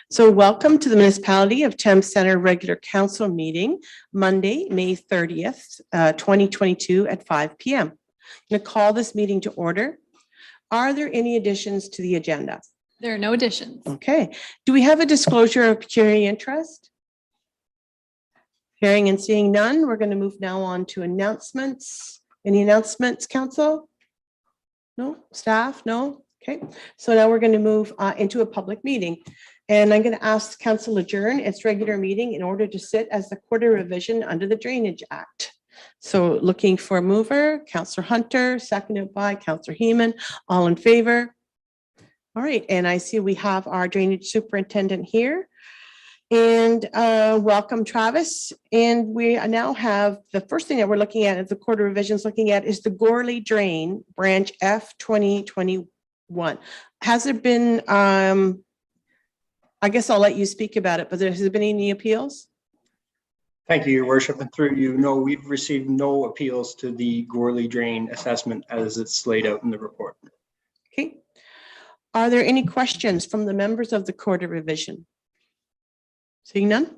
So welcome to the Municipality of Thames Centre Regular Council Meeting, Monday, May 30th, 2022 at 5 p.m. I'm going to call this meeting to order. Are there any additions to the agenda? There are no additions. Okay. Do we have a disclosure of pecuniary interest? Hearing and seeing none, we're going to move now on to announcements. Any announcements, Council? No? Staff? No? Okay. So now we're going to move into a public meeting. And I'm going to ask Council adjourn its regular meeting in order to sit as the quarter revision under the Drainage Act. So looking for a mover, Councillor Hunter, seconded by Councillor Heeman. All in favor? All right. And I see we have our drainage superintendent here. And welcome, Travis. And we now have the first thing that we're looking at as the quarter revisions looking at is the Gorley Drain Branch F 2021. Has there been, I guess I'll let you speak about it, but has there been any appeals? Thank you, Your Worship. And through you, no, we've received no appeals to the Gorley Drain assessment as it's laid out in the report. Okay. Are there any questions from the members of the quarter revision? Seeing none?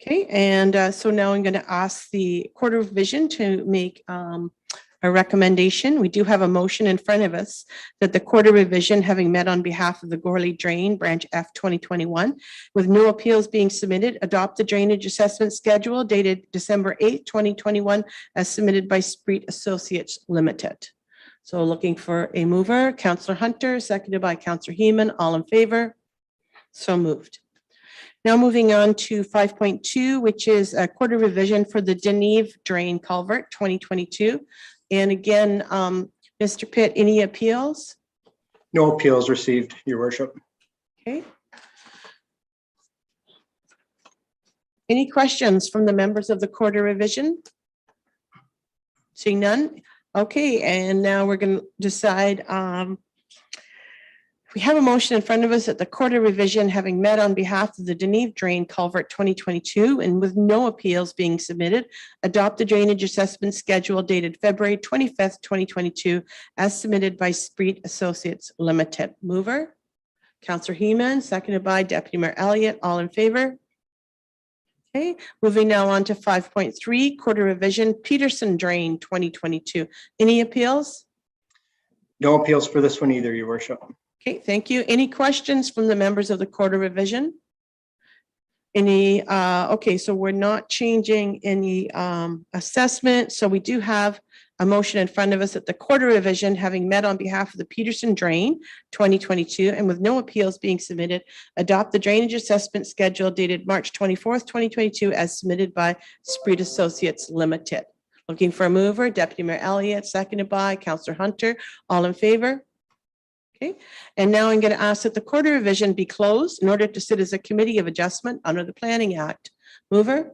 Okay, and so now I'm going to ask the quarter revision to make a recommendation. We do have a motion in front of us that the quarter revision, having met on behalf of the Gorley Drain Branch F 2021, with no appeals being submitted, adopt the drainage assessment schedule dated December 8th, 2021, as submitted by Spreet Associates Limited. So looking for a mover, Councillor Hunter, seconded by Councillor Heeman. All in favor? So moved. Now moving on to 5.2, which is a quarter revision for the Deneve Drain Culvert 2022. And again, Mr. Pitt, any appeals? No appeals received, Your Worship. Okay. Any questions from the members of the quarter revision? Seeing none? Okay, and now we're going to decide. We have a motion in front of us that the quarter revision, having met on behalf of the Deneve Drain Culvert 2022 and with no appeals being submitted, adopt the drainage assessment schedule dated February 25th, 2022, as submitted by Spreet Associates Limited. Mover, Councillor Heeman, seconded by Deputy Mayor Elliott. All in favor? Okay, moving now on to 5.3, quarter revision, Peterson Drain 2022. Any appeals? No appeals for this one either, Your Worship. Okay, thank you. Any questions from the members of the quarter revision? Any, okay, so we're not changing any assessment. So we do have a motion in front of us that the quarter revision, having met on behalf of the Peterson Drain 2022 and with no appeals being submitted, adopt the drainage assessment schedule dated March 24th, 2022 as submitted by Spreet Associates Limited. Looking for a mover, Deputy Mayor Elliott, seconded by Councillor Hunter. All in favor? Okay, and now I'm going to ask that the quarter revision be closed in order to sit as a committee of adjustment under the Planning Act. Mover,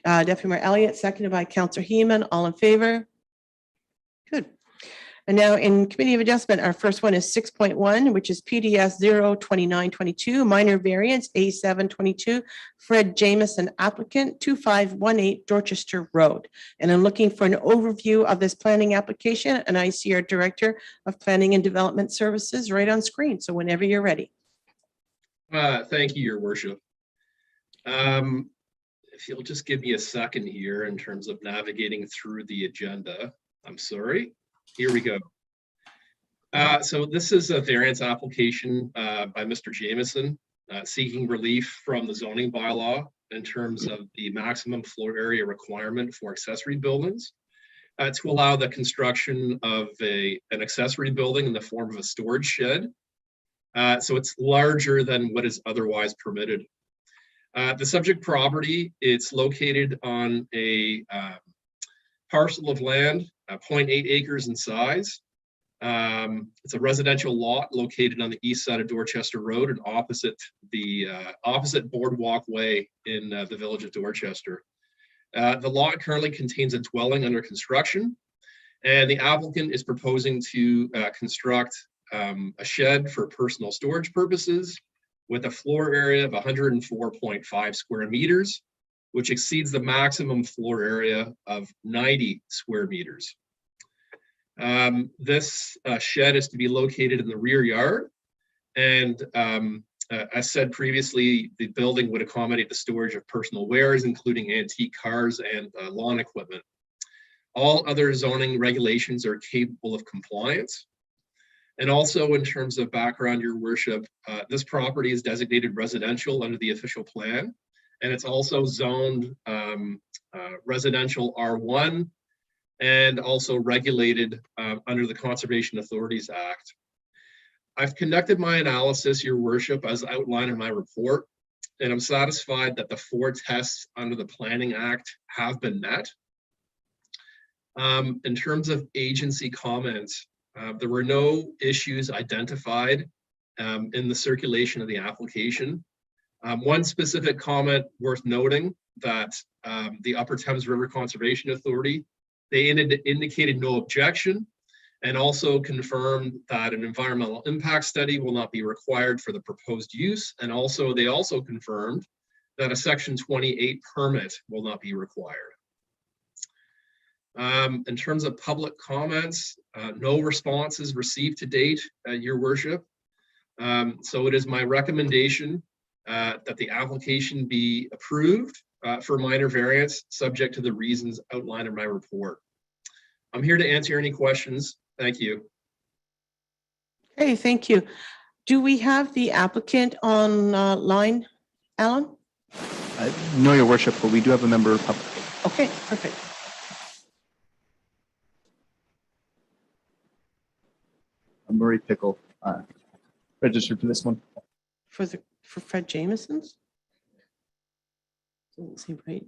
Deputy Mayor Elliott, seconded by Councillor Heeman. All in favor? Good. And now in committee of adjustment, our first one is 6.1, which is PDS 02922, minor variance A722, Fred Jameson applicant, 2518 Dorchester Road. And I'm looking for an overview of this planning application, and I see our Director of Planning and Development Services right on screen. So whenever you're ready. Thank you, Your Worship. If you'll just give me a second here in terms of navigating through the agenda. I'm sorry. Here we go. So this is a variance application by Mr. Jameson seeking relief from the zoning bylaw in terms of the maximum floor area requirement for accessory buildings to allow the construction of an accessory building in the form of a storage shed. So it's larger than what is otherwise permitted. The subject property, it's located on a parcel of land, 0.8 acres in size. It's a residential lot located on the east side of Dorchester Road and opposite the Boardwalk Way in the village of Dorchester. The lot currently contains a dwelling under construction, and the applicant is proposing to construct a shed for personal storage purposes with a floor area of 104.5 square meters, which exceeds the maximum floor area of 90 square meters. This shed is to be located in the rear yard, and As said previously, the building would accommodate the storage of personal wares, including antique cars and lawn equipment. All other zoning regulations are capable of compliance. And also in terms of background, Your Worship, this property is designated residential under the official plan, and it's also zoned residential R1 and also regulated under the Conservation Authorities Act. I've conducted my analysis, Your Worship, as outlined in my report, and I'm satisfied that the 4 tests under the Planning Act have been met. In terms of agency comments, there were no issues identified in the circulation of the application. One specific comment worth noting that the Upper Thames River Conservation Authority, they indicated no objection and also confirmed that an environmental impact study will not be required for the proposed use. And also they also confirmed that a Section 28 permit will not be required. In terms of public comments, no responses received to date, Your Worship. So it is my recommendation that the application be approved for minor variance, subject to the reasons outlined in my report. I'm here to answer any questions. Thank you. Okay, thank you. Do we have the applicant on line, Alan? No, Your Worship, but we do have a member of public. Okay, perfect. Murray Pickle, registered for this one. For Fred Jameson's? Doesn't seem right.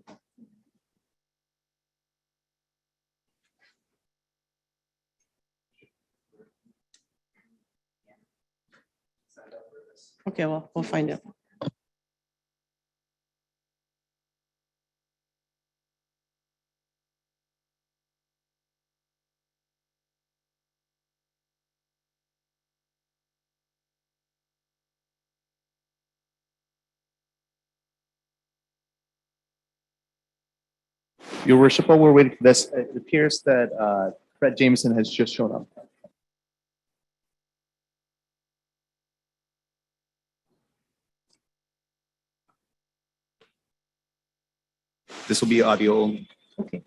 Okay, well, we'll find out. Your Worship, while we're waiting for this, it appears that Fred Jameson has just shown up. This will be audio only. Okay.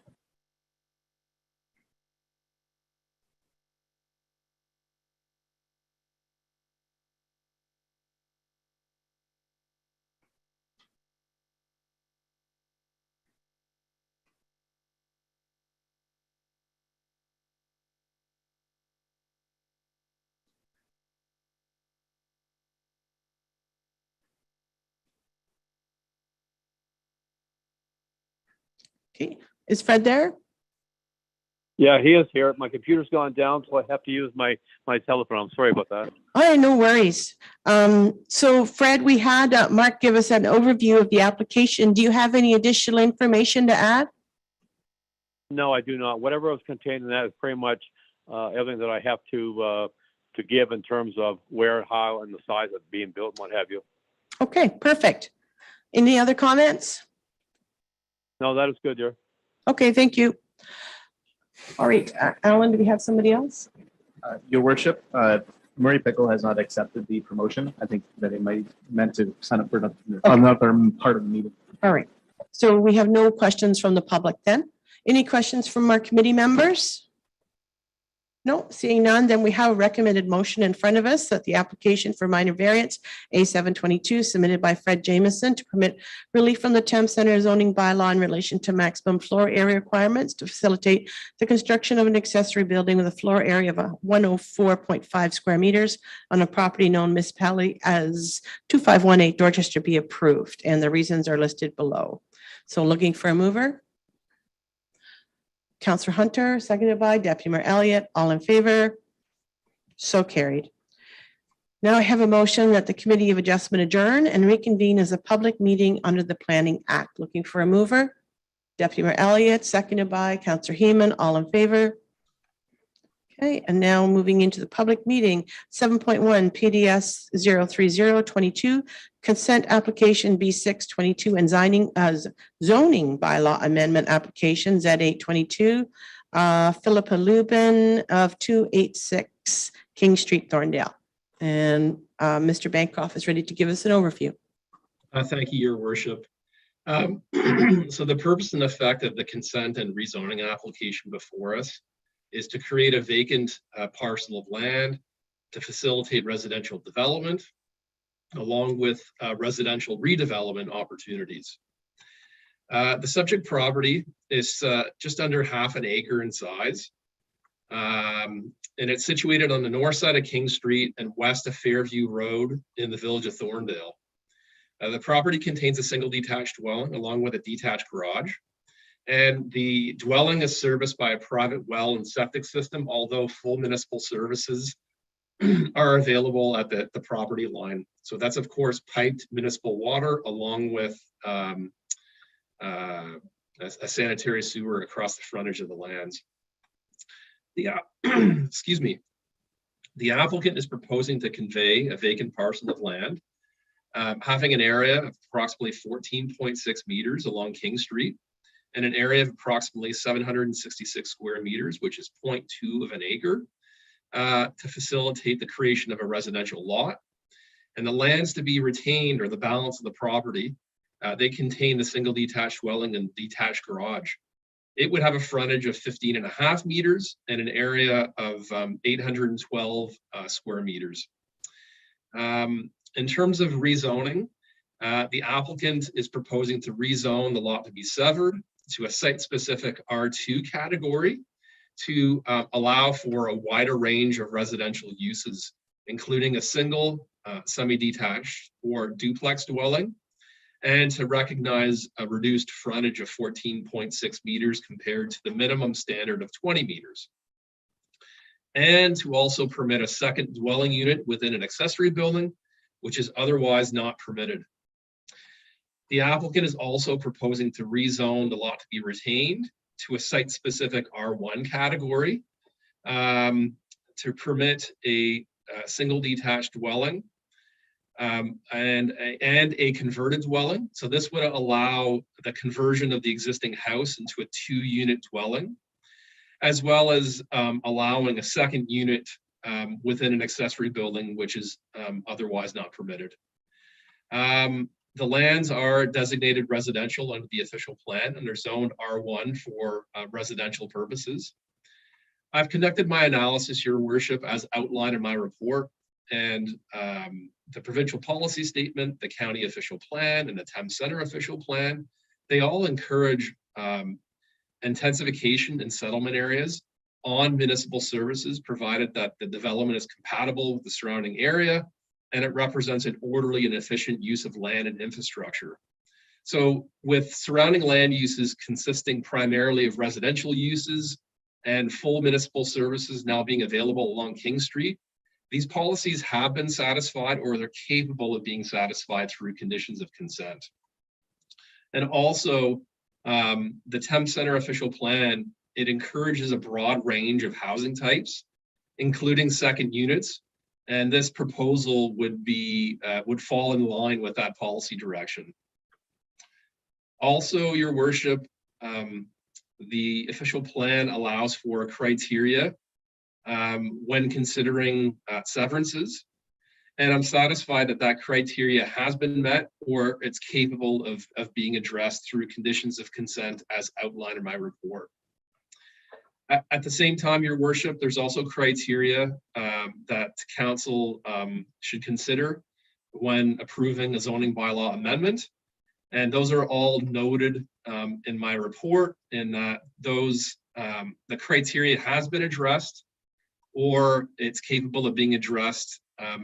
Okay, is Fred there? Yeah, he is here. My computer's gone down, so I have to use my telephone. I'm sorry about that. Oh, no worries. So Fred, we had Mark give us an overview of the application. Do you have any additional information to add? No, I do not. Whatever was contained in that is pretty much everything that I have to give in terms of where, how, and the size that's being built, and what have you. Okay, perfect. Any other comments? No, that is good, dear. Okay, thank you. All right, Alan, do we have somebody else? Your Worship, Murray Pickle has not accepted the promotion. I think that he might meant to sign up for another part of the meeting. All right, so we have no questions from the public then. Any questions from our committee members? No, seeing none, then we have a recommended motion in front of us that the application for minor variance A722 submitted by Fred Jameson to permit relief from the Thames Center zoning bylaw in relation to maximum floor area requirements to facilitate the construction of an accessory building with a floor area of 104.5 square meters on a property known municipality as 2518 Dorchester be approved, and the reasons are listed below. So looking for a mover? Councillor Hunter, seconded by Deputy Mayor Elliott. All in favor? So carried. Now I have a motion that the Committee of Adjustment adjourn and reconvene as a public meeting under the Planning Act. Looking for a mover? Deputy Mayor Elliott, seconded by Councillor Heeman. All in favor? Okay, and now moving into the public meeting, 7.1 PDS 03022, consent application B622 and zoning bylaw amendment application Z822, Philippa Lubin of 286 King Street, Thorndale. And Mr. Bancroft is ready to give us an overview. Thank you, Your Worship. So the purpose and effect of the consent and rezoning application before us is to create a vacant parcel of land to facilitate residential development, along with residential redevelopment opportunities. The subject property is just under half an acre in size. And it's situated on the north side of King Street and west of Fairview Road in the village of Thorndale. The property contains a single detached dwelling along with a detached garage. And the dwelling is serviced by a private well and septic system, although full municipal services are available at the property line. So that's, of course, piped municipal water along with a sanitary sewer across the frontage of the lands. Excuse me. The applicant is proposing to convey a vacant parcel of land having an area of approximately 14.6 meters along King Street and an area of approximately 766 square meters, which is 0.2 of an acre, to facilitate the creation of a residential lot. And the lands to be retained, or the balance of the property, they contain the single detached dwelling and detached garage. It would have a frontage of 15.5 meters and an area of 812 square meters. In terms of rezoning, the applicant is proposing to rezone the lot to be severed to a site-specific R2 category to allow for a wider range of residential uses, including a single semi-detached or duplex dwelling, and to recognize a reduced frontage of 14.6 meters compared to the minimum standard of 20 meters. And to also permit a second dwelling unit within an accessory building, which is otherwise not permitted. The applicant is also proposing to rezone the lot to be retained to a site-specific R1 category to permit a single detached dwelling and a converted dwelling. So this would allow the conversion of the existing house into a 2-unit dwelling, as well as allowing a second unit within an accessory building, which is otherwise not permitted. The lands are designated residential under the official plan and they're zoned R1 for residential purposes. I've conducted my analysis, Your Worship, as outlined in my report, and the provincial policy statement, the county official plan, and the Thames Centre official plan, they all encourage intensification in settlement areas on municipal services, provided that the development is compatible with the surrounding area and it represents an orderly and efficient use of land and infrastructure. So with surrounding land uses consisting primarily of residential uses and full municipal services now being available along King Street, these policies have been satisfied or they're capable of being satisfied through conditions of consent. And also the Thames Centre official plan, it encourages a broad range of housing types, including second units. And this proposal would fall in line with that policy direction. Also, Your Worship, the official plan allows for a criteria when considering severances. And I'm satisfied that that criteria has been met or it's capable of being addressed through conditions of consent as outlined in my report. At the same time, Your Worship, there's also criteria that council should consider when approving a zoning bylaw amendment. And those are all noted in my report in that those, the criteria has been addressed or it's capable of being addressed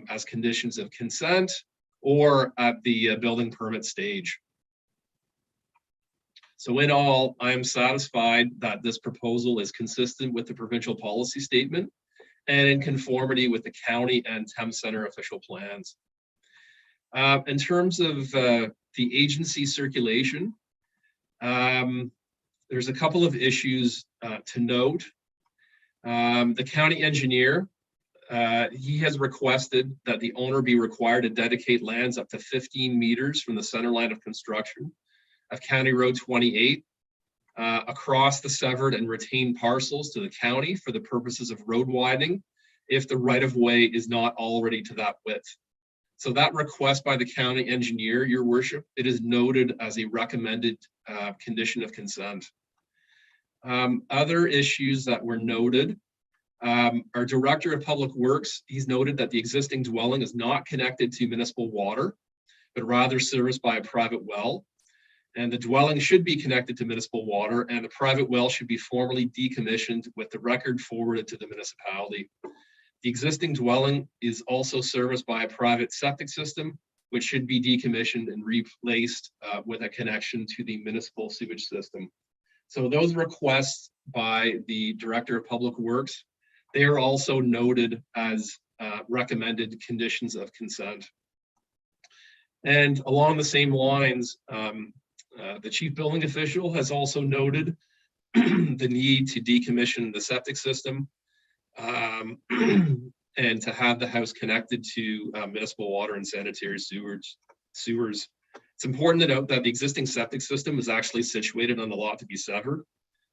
as conditions of consent or at the building permit stage. So in all, I am satisfied that this proposal is consistent with the provincial policy statement and in conformity with the county and Thames Centre official plans. In terms of the agency circulation, there's a couple of issues to note. The county engineer, he has requested that the owner be required to dedicate lands up to 15 meters from the center line of construction of County Road 28 across the severed and retained parcels to the county for the purposes of road widening if the right-of-way is not already to that width. So that request by the county engineer, your worship, it is noted as a recommended condition of consent. Other issues that were noted, our Director of Public Works, he's noted that the existing dwelling is not connected to municipal water, but rather serviced by a private well. And the dwelling should be connected to municipal water, and the private well should be formally decommissioned with the record forwarded to the municipality. The existing dwelling is also serviced by a private septic system, which should be decommissioned and replaced with a connection to the municipal sewage system. So those requests by the Director of Public Works, they are also noted as recommended conditions of consent. And along the same lines, the chief building official has also noted the need to decommission the septic system and to have the house connected to municipal water and sanitary sewers. It's important to note that the existing septic system is actually situated on the lot to be severed.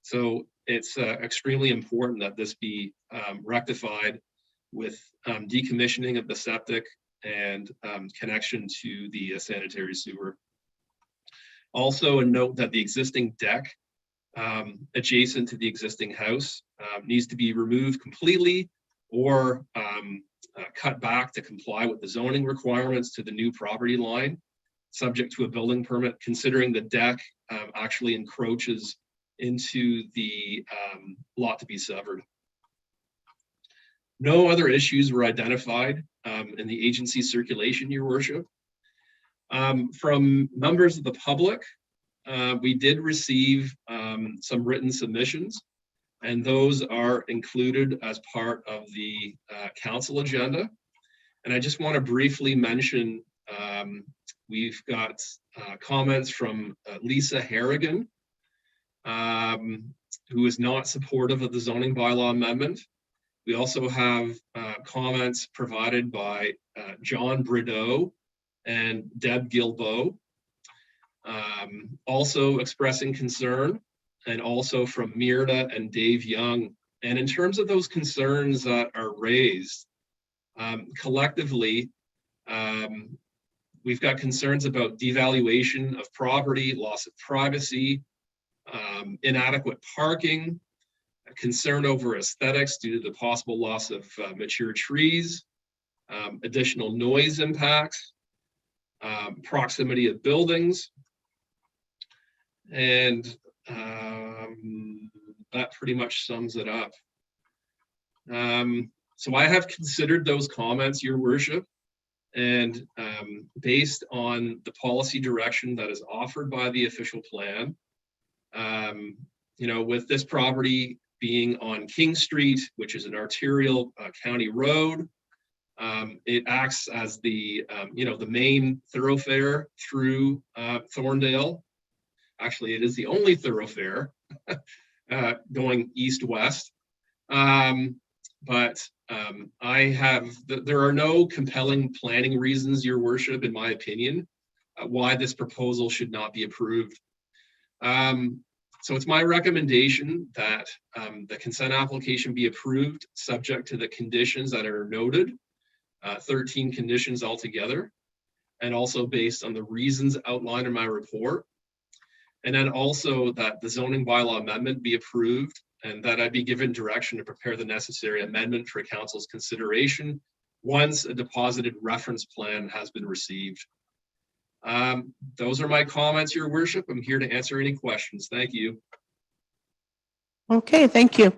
So it's extremely important that this be rectified with decommissioning of the septic and connection to the sanitary sewer. Also, a note that the existing deck adjacent to the existing house needs to be removed completely or cut back to comply with the zoning requirements to the new property line, subject to a building permit, considering the deck actually encroaches into the lot to be severed. No other issues were identified in the agency circulation, your worship. From members of the public, we did receive some written submissions, and those are included as part of the council agenda. And I just want to briefly mention, we've got comments from Lisa Harrigan, who is not supportive of the zoning bylaw amendment. We also have comments provided by John Brideau and Deb Gilbo, also expressing concern, and also from Myrna and Dave Young. And in terms of those concerns that are raised, collectively, we've got concerns about devaluation of property, loss of privacy, inadequate parking, a concern over aesthetics due to the possible loss of mature trees, additional noise impacts, proximity of buildings, and that pretty much sums it up. So I have considered those comments, your worship, and based on the policy direction that is offered by the official plan, you know, with this property being on King Street, which is an arterial county road, it acts as the, you know, the main thoroughfare through Thorndale. Actually, it is the only thoroughfare going east-west. But there are no compelling planning reasons, your worship, in my opinion, why this proposal should not be approved. So it's my recommendation that the consent application be approved, subject to the conditions that are noted, 13 conditions altogether, and also based on the reasons outlined in my report. And then also that the zoning bylaw amendment be approved, and that I be given direction to prepare the necessary amendment for council's consideration once a deposited reference plan has been received. Those are my comments, your worship. I'm here to answer any questions. Thank you. Okay, thank you.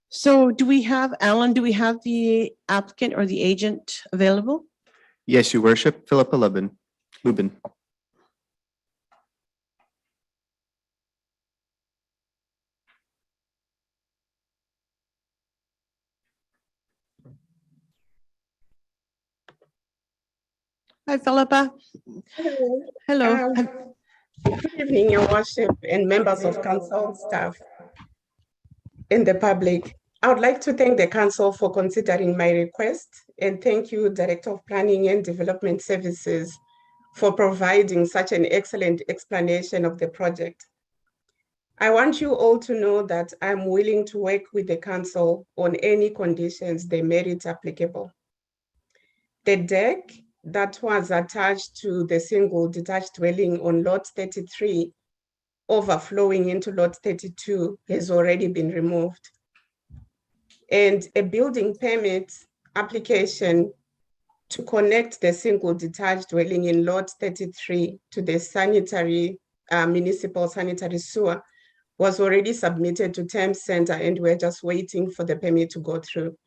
So do we have, Alan, do we have the applicant or the agent available? Yes, your worship, Philippa Lubin. Hi, Philippa. Hello. Hello. Good evening, Your Worship, and members of council, staff, and the public. I would like to thank the council for considering my request, and thank you, Director of Planning and Development Services, for providing such an excellent explanation of the project. I want you all to know that I'm willing to work with the council on any conditions they made it applicable. The deck that was attached to the single detached dwelling on lot 33 overflowing into lot 32 has already been removed. And a building permit application to connect the single detached dwelling in lot 33 to the sanitary, municipal sanitary sewer was already submitted to Thames Center, and we're just waiting for the permit to go through.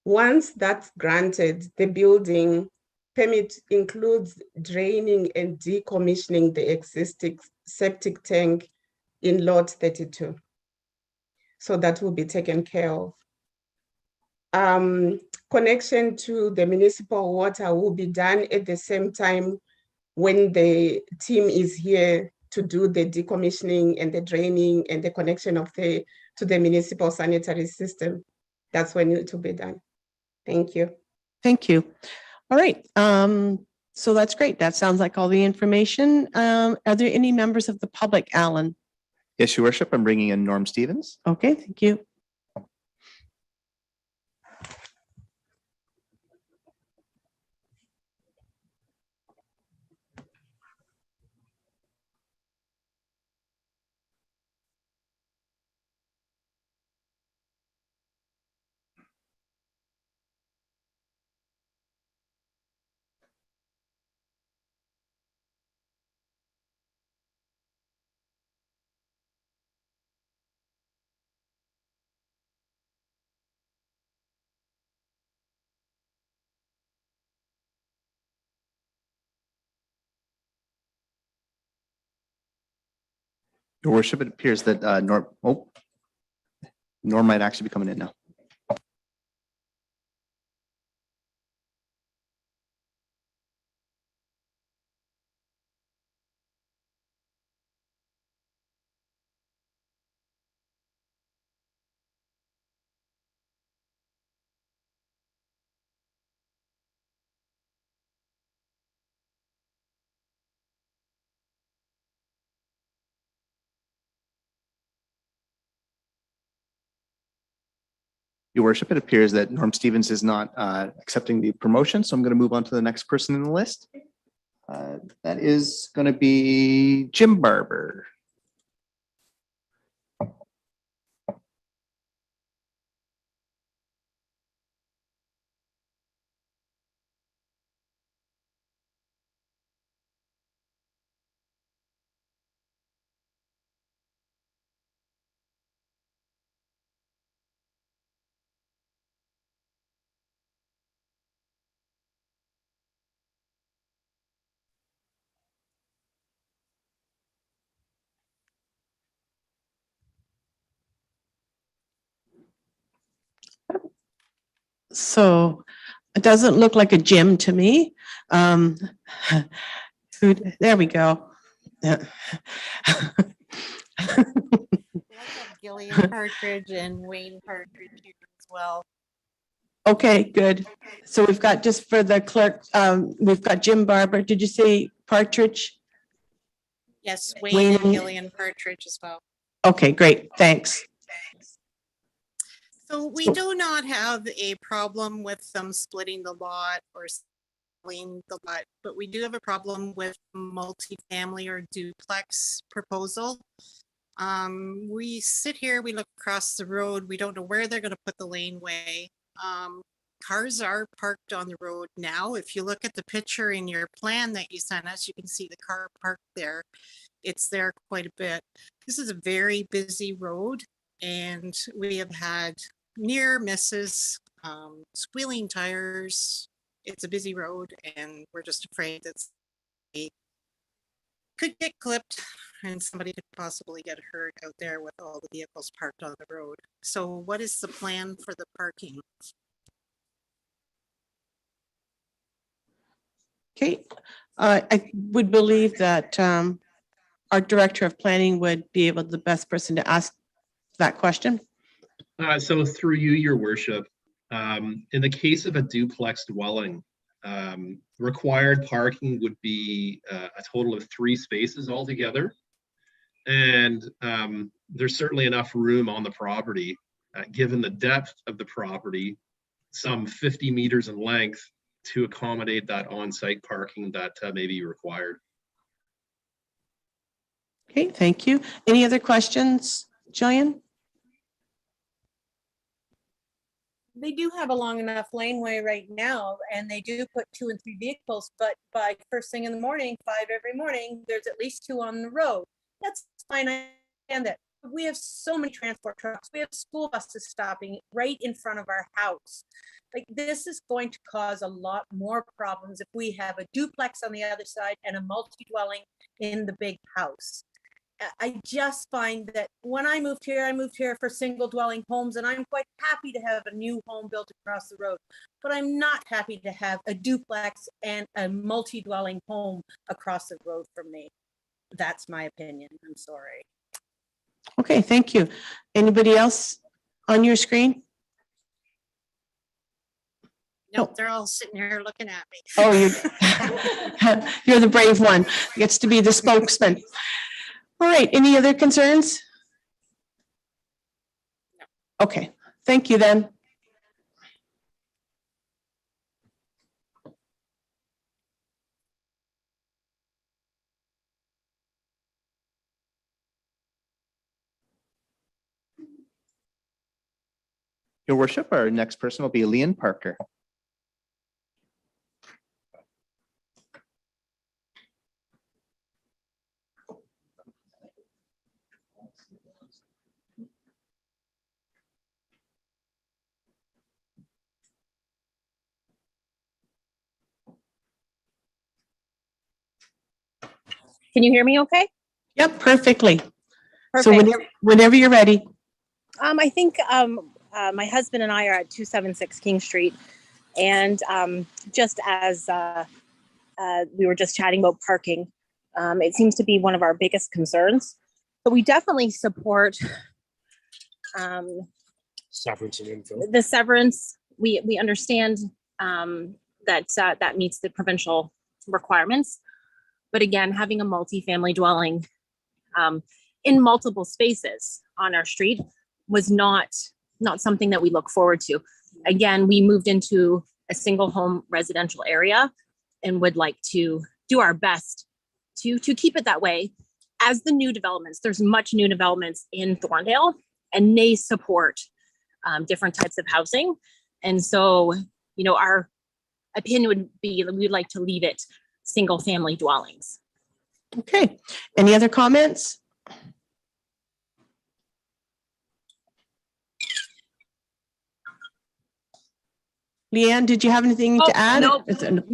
Once that's granted, the building permit includes draining and decommissioning the existing septic tank in lot 32. So that will be taken care of. Connection to the municipal water will be done at the same time when the team is here to do the decommissioning and the draining and the connection of to the municipal sanitary system. That's when it will be done. Thank you. Thank you. All right. So that's great. That sounds like all the information. Are there any members of the public, Alan? Yes, Your Worship, I'm bringing in Norm Stevens. Okay, thank you. Your Worship, it appears that Norm might actually be coming in now. Your Worship, it appears that Norm Stevens is not accepting the promotion, so I'm going to move on to the next person in the list. That is going to be Jim Barber. So it doesn't look like a gym to me. There we go. Yeah. We also have Gillian Partridge and Wayne Partridge here as well. Okay, good. So we've got, just for the clerk, we've got Jim Barber. Did you say Partridge? Yes, Wayne and Wayne. Gillian Partridge as well. Okay, great. Thanks. So we do not have a problem with them splitting the lot or selling the lot, but we do have a problem with multifamily or duplex proposal. We sit here, we look across the road, we don't know where they're going to put the laneway. Cars are parked on the road now. If you look at the picture in your plan that you sent us, you can see the car parked there. It's there quite a bit. This is a very busy road, and we have had near misses, squealing tires. It's a busy road, and we're just afraid that it could get clipped and somebody could possibly get hurt out there with all the vehicles parked on the road. So what is the plan for the parking? Okay, I would believe that our Director of Planning would be able, the best person to ask that question. So through you, Your Worship, in the case of a duplex dwelling, required parking would be a total of 3 spaces altogether. And there's certainly enough room on the property, given the depth of the property, some 50 meters in length, to accommodate that on-site parking that may be required. Okay, thank you. Any other questions, Jillian? They do have a long enough laneway right now, and they do put 2 and 3 vehicles, but by first thing in the morning, 5 every morning, there's at least 2 on the road. That's fine, I understand that. We have so many transport trucks. We have school buses stopping right in front of our house. Like, this is going to cause a lot more problems if we have a duplex on the other side and a multi-dwelling in the big house. I just find that when I moved here for single dwelling homes, and I'm quite happy to have a new home built across the road, but I'm not happy to have a duplex and a multi-dwelling home across the road from me. That's my opinion. I'm sorry. Okay, thank you. Anybody else on your screen? No, they're all sitting here looking at me. Oh, you're the brave one, gets to be the spokesman. All right, any other concerns? Okay, thank you then. Your worship, our next person will be Leon Parker. Can you hear me okay? Yep, perfectly. So Perfect. whenever you're ready. I think my husband and I are at 276 King Street. And just as we were just chatting about parking, it seems to be one of our biggest concerns. But we definitely support Severance and infill. the severance. We understand that that meets the provincial requirements. But again, having a multi-family dwelling in multiple spaces on our street was not something that we look forward to. Again, we moved into a single home residential area and would like to do our best to keep it that way. As the new developments, there's much new developments in Thorndale, and they support different types of housing. And so, you know, our opinion would be that we'd like to leave it single family dwellings. Okay, any other comments? Leanne, did you have anything to add? No,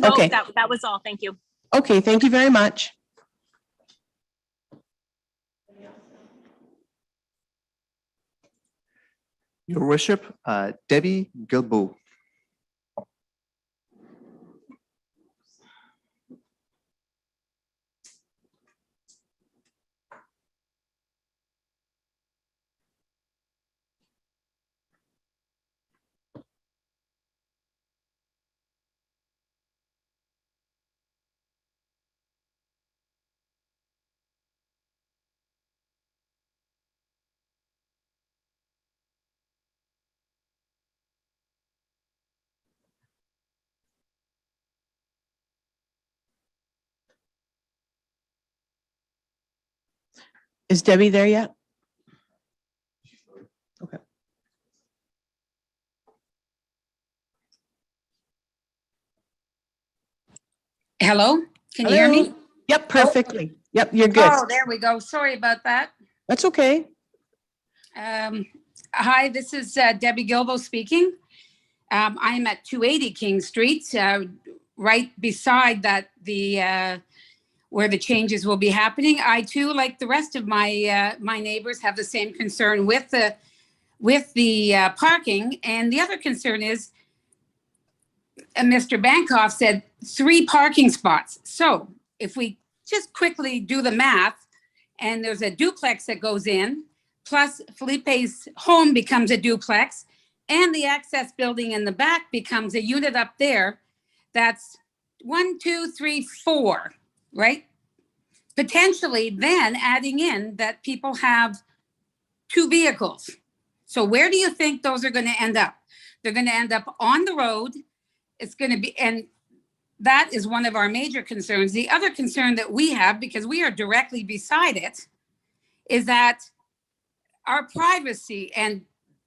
Okay, that was all. Thank you. okay, thank you very much. Your worship, Debbie Gilbo. Is Debbie there yet? Okay. Hello, can you hear me? Hello? Yep, perfectly. Yep, you're good. Oh, there we go. Sorry about that. That's okay. Hi, this is Debbie Gilbo speaking. I'm at 280 King Street, right beside that where the changes will be happening. I too, like the rest of my my neighbors, have the same concern with the parking. And the other concern is, Mr. Bankoff said 3 parking spots. So if we just quickly do the math, and there's a duplex that goes in, plus Felipe's home becomes a duplex, and the access building in the back becomes a unit up there, that's 1, 2, 3, 4, right? potentially then adding in that people have 2 vehicles. So where do you think those are going to end up? They're going to end up on the road. It's going to be, and that is one of our major concerns. The other concern that we have, because we are directly beside it, is that our privacy and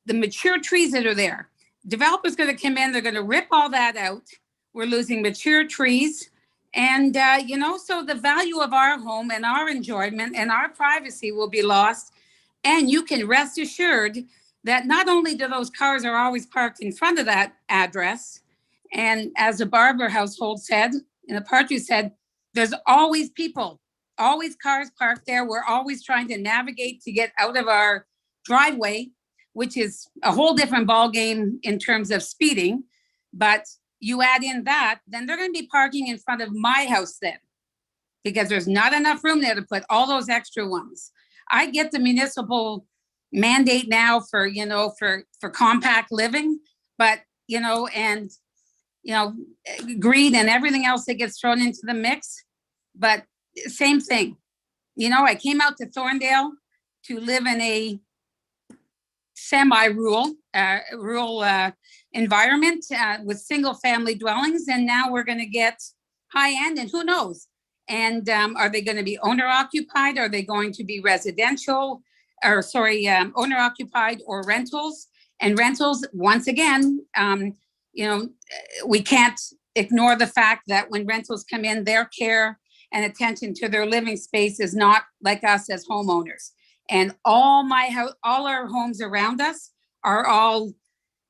the mature trees that are there, developers going to come in, they're going to rip all that out. We're losing mature trees. And, so the value of our home and our enjoyment and our privacy will be lost. And you can rest assured that not only do those cars are always parked in front of that address, and as the Barber household said, and the Partridge said, there's always people, always cars parked there. We're always trying to navigate to get out of our driveway, which is a whole different ballgame in terms of speeding. But you add in that, then they're going to be parking in front of my house then, because there's not enough room there to put all those extra ones. I get the municipal mandate now for compact living, but, greed and everything else that gets thrown into the mix. But same thing, I came out to Thorndale to live in a semi-rural environment with single family dwellings. And now we're going to get high end, and who knows? And are they going to be owner occupied? Are they going to be residential owner occupied or rentals? And rentals, once again, we can't ignore the fact that when rentals come in, their care and attention to their living space is not like us as homeowners. And all our homes around us are all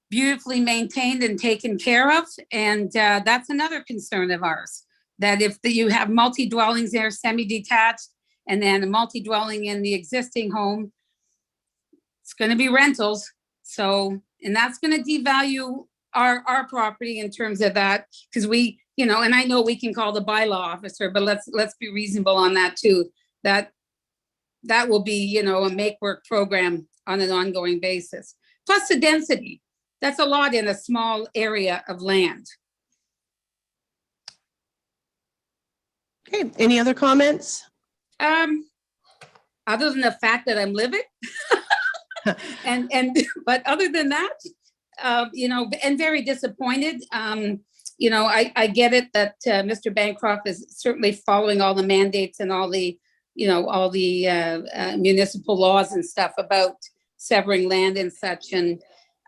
beautifully maintained and taken care of. And that's another concern of ours, that if you have multi-dwellings there, semi-detached, and then a multi-dwelling in the existing home, it's going to be rentals. So, and that's going to devalue our property in terms of that, because we, and I know we can call the bylaw officer, but let's be reasonable on that too. That will be, a make-work program on an ongoing basis. Plus the density, that's a lot in a small area of land. Okay, any other comments? Other than the fact that I'm living, but other than that, and very disappointed. I get it that Mr. Bancroft is certainly following all the mandates and all the municipal laws and stuff about severing land and such, and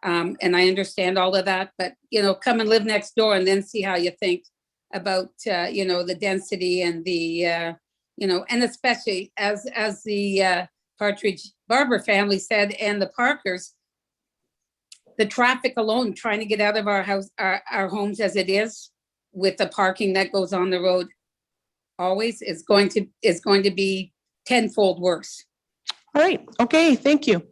I understand all of that. But come and live next door and then see how you think about the density and the and especially as the Partridge Barber family said, and the Parkers, the traffic alone trying to get out of our house, our homes as it is, with the parking that goes on the road always is going to be tenfold worse. All right. Okay. Thank you.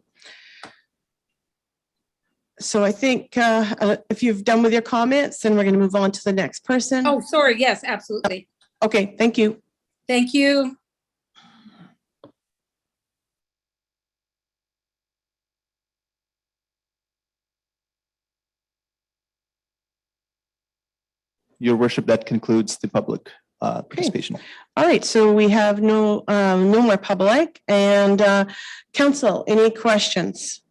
So I think if you've done with your comments, then we're going to move on to the next person. Oh, sorry. Yes, absolutely. Okay. Thank you. Thank you. Your worship, that concludes the public participation. All right. So we have no more public, and council, any questions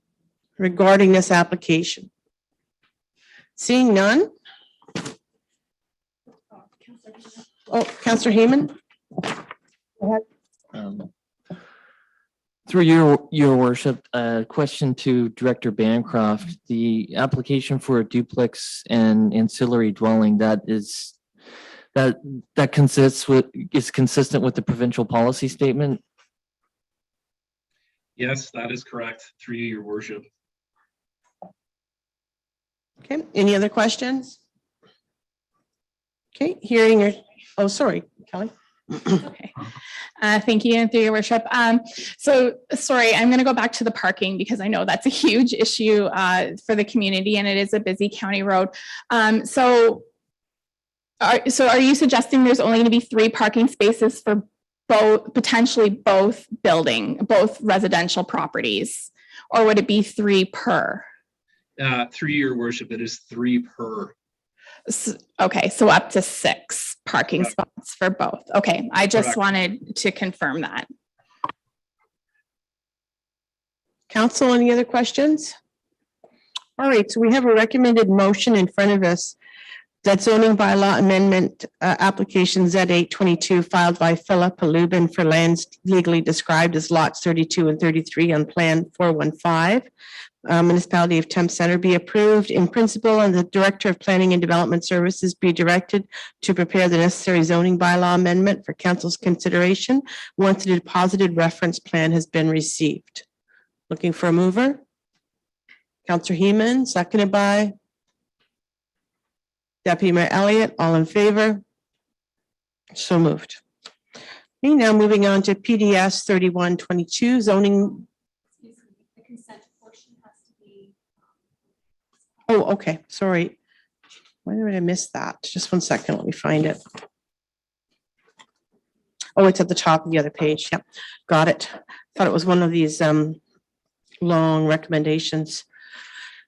regarding this application? Seeing none. Oh, Councillor Heyman. Through your worship, question to Director Bancroft. The application for a duplex and ancillary dwelling is consistent with the provincial policy statement. Yes, that is correct. Through you, your worship. Okay. Any other questions? Okay. Hearing your. Oh, sorry, Kelly. Okay. Thank you, and through your worship. So sorry, I'm going to go back to the parking because I know that's a huge issue for the community, and it is a busy county road. So are you suggesting there's only going to be 3 parking spaces for potentially both residential properties, or would it be 3 per? Through your worship, it is 3 per. Okay, so up to 6 parking Correct. spots for both. Okay, I just Correct. wanted to confirm that. Council, any other questions? All right, so we have a recommended motion in front of us. That zoning bylaw amendment application Z822 filed by Philip Lubin for lands legally described as lots 32 and 33 on Plan 415. Municipality of Thames Center be approved in principle, and the Director of Planning and Development Services be directed to prepare the necessary zoning bylaw amendment for council's consideration once a deposited reference plan has been received. Looking for a mover? Councillor Heeman, seconded by Deputy Mayor Elliott. All in favor? So moved. Okay, now moving on to PDS 3122 zoning. The consent portion has to be. Oh, okay, sorry. Why did I miss that? Just one second, let me find it. Oh, it's at the top of the other page. Yep, got it. Thought it was one of these long recommendations.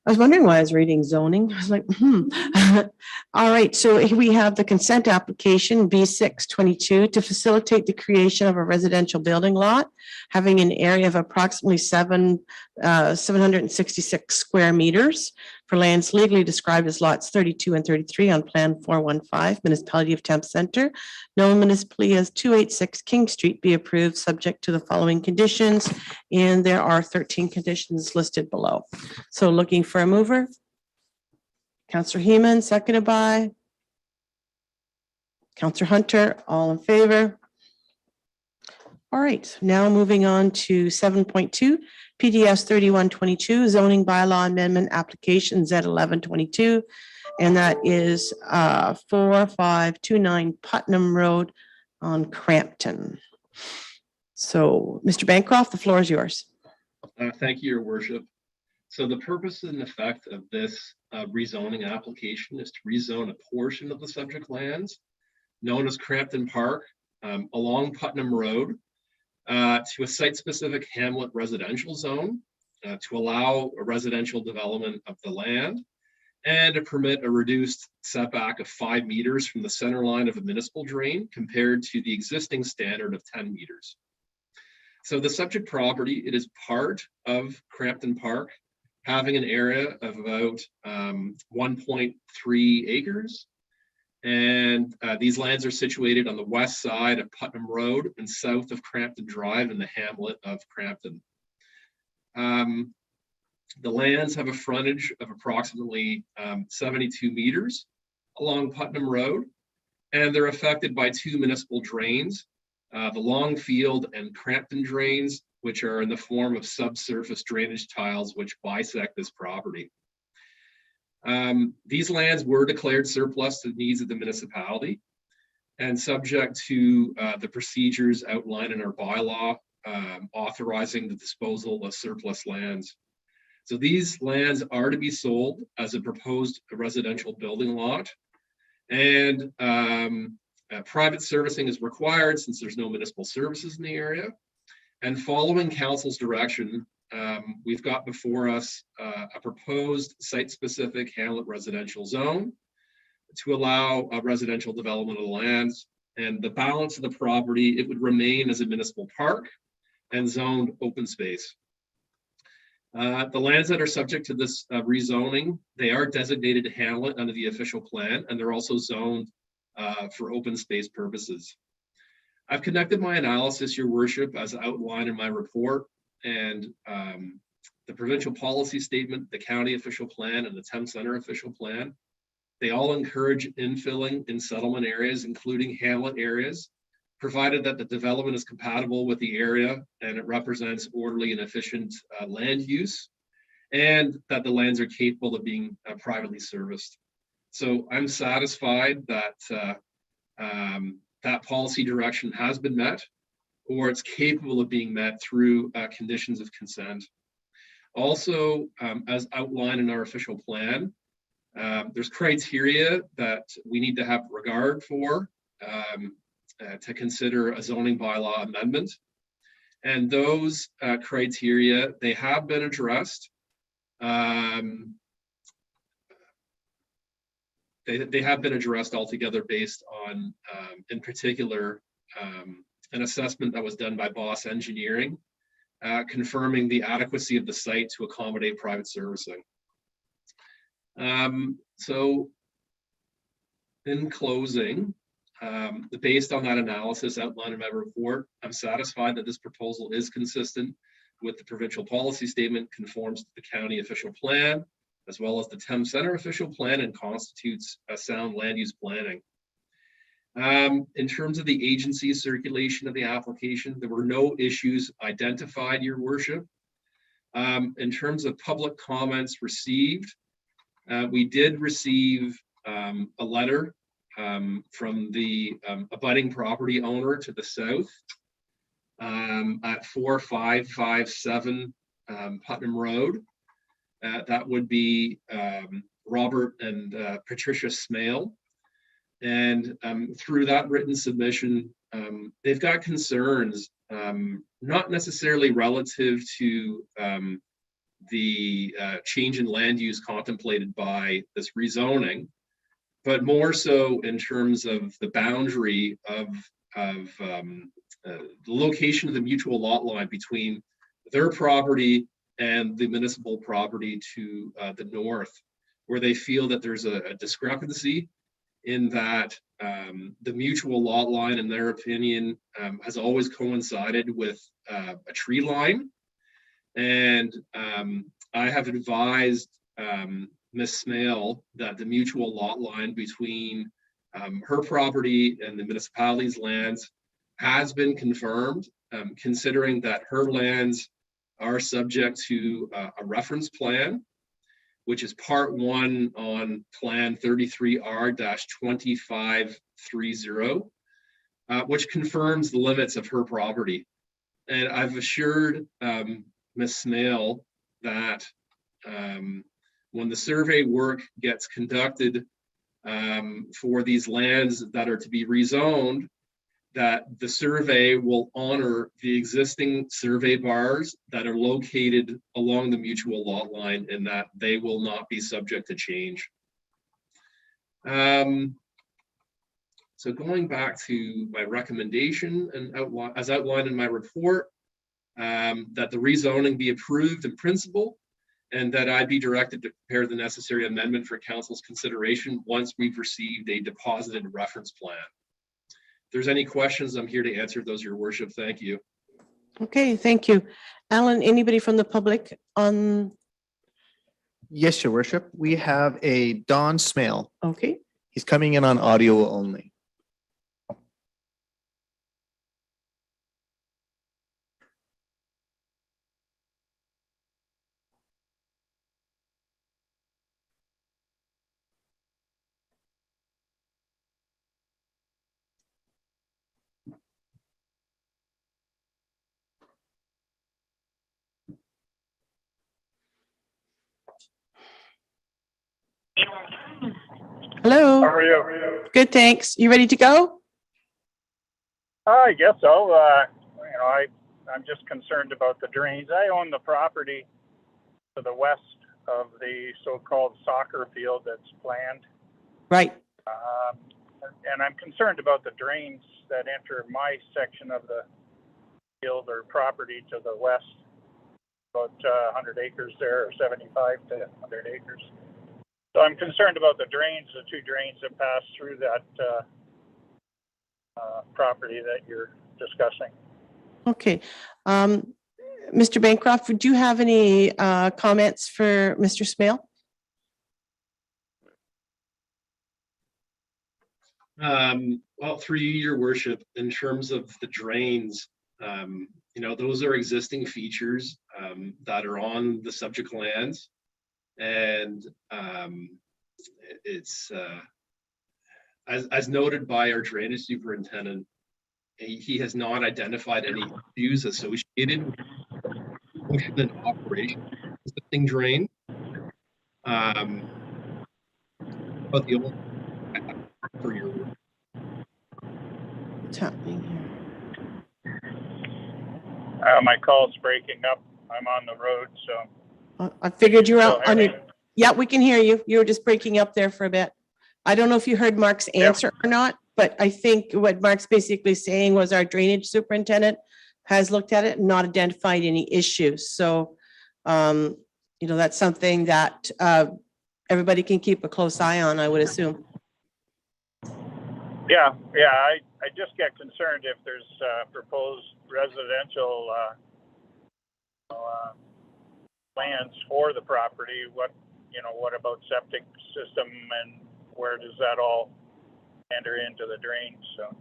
I was wondering why I was reading zoning. I was like, All right, so here we have the consent application B622 to facilitate the creation of a residential building lot having an area of approximately 766 square meters for lands legally described as lots 32 and 33 on Plan 415, Municipality of Thames Center, known municipally as 286 King Street, be approved subject to the following conditions, and there are 13 conditions listed below. So looking for a mover? Councillor Heeman, seconded by Councillor Hunter, all in favor? All right, now moving on to 7.2, PDS 3122, zoning bylaw amendment application Z1122, and that is 4529 Putnam Road on Crampton. So, Mr. Bancroft, the floor is yours. Thank you, Your Worship. So the purpose and effect of this rezoning application is to rezone a portion of the subject lands known as Crampton Park along Putnam Road to a site-specific hamlet residential zone to allow a residential development of the land and to permit a reduced setback of 5 meters from the center line of a municipal drain compared to the existing standard of 10 meters. So the subject property, it is part of Crampton Park, having an area of about 1.3 acres. And these lands are situated on the west side of Putnam Road and south of Crampton Drive in the hamlet of Crampton. The lands have a frontage of approximately 72 meters along Putnam Road, and they're affected by 2 municipal drains, the Longfield and Crampton drains, which are in the form of subsurface drainage tiles which bisect this property. These lands were declared surplus to the needs of the municipality and subject to the procedures outlined in our bylaw authorizing the disposal of surplus lands. So these lands are to be sold as a proposed residential building lot, and private servicing is required since there's no municipal services in the area. And following council's direction, we've got before us a proposed site-specific hamlet residential zone to allow a residential development of the lands, and the balance of the property, it would remain as a municipal park and zoned open space. The lands that are subject to this rezoning, they are designated hamlet under the official plan, and they're also zoned for open space purposes. I've conducted my analysis, Your Worship, as outlined in my report, and the provincial policy statement, the county official plan, and the Thames Center official plan. They all encourage infilling in settlement areas, including hamlet areas, provided that the development is compatible with the area and it represents orderly and efficient land use, and that the lands are capable of being privately serviced. So I'm satisfied that that policy direction has been met, or it's capable of being met through conditions of consent. Also, as outlined in our official plan, there's criteria that we need to have regard for to consider a zoning bylaw amendment. And those criteria, they have been addressed. they have been addressed altogether based on, in particular, an assessment that was done by Boss Engineering, confirming the adequacy of the site to accommodate private servicing. So in closing, based on that analysis outlined in my report, I'm satisfied that this proposal is consistent with the provincial policy statement, conforms to the county official plan, as well as the Thames Centre official plan, and constitutes a sound land use planning. In terms of the agency circulation of the application, there were no issues identified, Your Worship. In terms of public comments received, we did receive a letter from the abutting property owner to the south at 4557 Putnam Road. That would be Robert and Patricia Smale. And through that written submission, they've got concerns, not necessarily relative to the change in land use contemplated by this rezoning, but more so in terms of the boundary of the location of the mutual lot line between their property and the municipal property to the north, where they feel that there's a discrepancy in that the mutual lot line, in their opinion, has always coincided with a tree line. And I have advised Ms. Smale that the mutual lot line between her property and the municipality's lands has been confirmed, considering that her lands are subject to a reference plan, which is part 1 on plan 33R-2530, which confirms the limits of her property. And I've assured Ms. Smale that when the survey work gets conducted for these lands that are to be rezoned, that the survey will honor the existing survey bars that are located along the mutual lot line, and that they will not be subject to change. So going back to my recommendation and as outlined in my report, that the rezoning be approved in principle, and that I be directed to prepare the necessary amendment for council's consideration once we've received a deposited reference plan. If there's any questions, I'm here to answer those, Your Worship. Thank you. Okay, thank you. Alan, anybody from the public on? Yes, Your Worship. We have a Don Smale. Okay. He's coming in on audio only. Hello. How are you? Good, thanks. You ready to go? I guess so. I'm just concerned about the drains. I own the property to the west of the so-called soccer field that's planned. Right. And I'm concerned about the drains that enter my section of the field or property to the west, about 100 acres there, or 75 to 100 acres. So I'm concerned about the drains, the 2 drains that pass through that property that you're discussing. Okay. Mr. Bancroft, would you have any comments for Mr. Smale? Well, through you, Your Worship, in terms of the drains, those are existing features that are on the subject lands. And it's as noted by our drainage superintendent, he has not identified any issues associated with function and operation of the existing drain. But the only for your What's happening here? My call's breaking up. I'm on the road, so. I figured you were out on Still your. hear me? Yeah, we can hear you. You were just breaking up there for a bit. I don't know if you heard Mark's answer or not, but I think what Mark's basically saying was our drainage superintendent has looked at it and not identified any issues. So, you know, that's something that everybody can keep a close eye on, I would assume. Yeah, I just get concerned if there's proposed residential plans for the property. What about septic system, and where does that all enter into the drain? So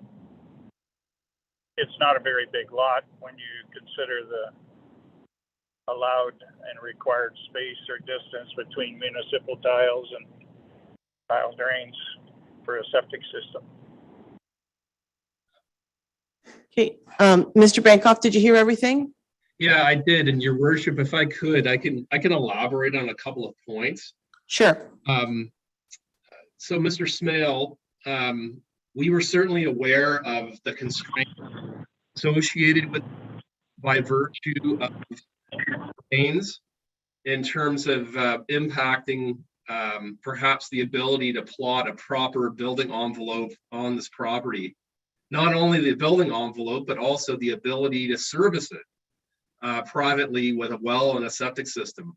it's not a very big lot when you consider the allowed and required space or distance between municipal tiles and tile drains for a septic system. Okay, Mr. Bancroft, did you hear everything? Yeah, I did. And your worship, if I could, I can elaborate on a couple of points. Sure. So Mr. Smale, we were certainly aware of the constraints associated with by virtue of drains in terms of impacting perhaps the ability to plot a proper building envelope on this property. Not only the building envelope, but also the ability to service it privately with a well and a septic system.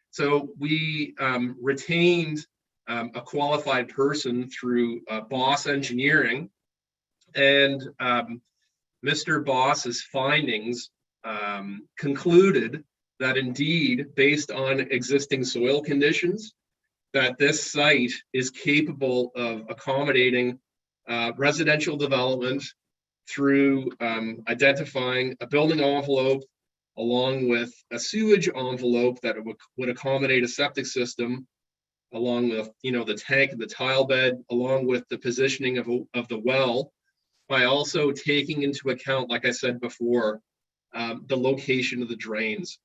So we retained a qualified person through Boss Engineering, and Mr. Boss's findings concluded that indeed, based on existing soil conditions, that this site is capable of accommodating residential development through identifying a building envelope along with a sewage envelope that would accommodate a septic system, along with the tank and the tile bed, along with the positioning of the well, by also taking into account, like I said before, the location of the drains.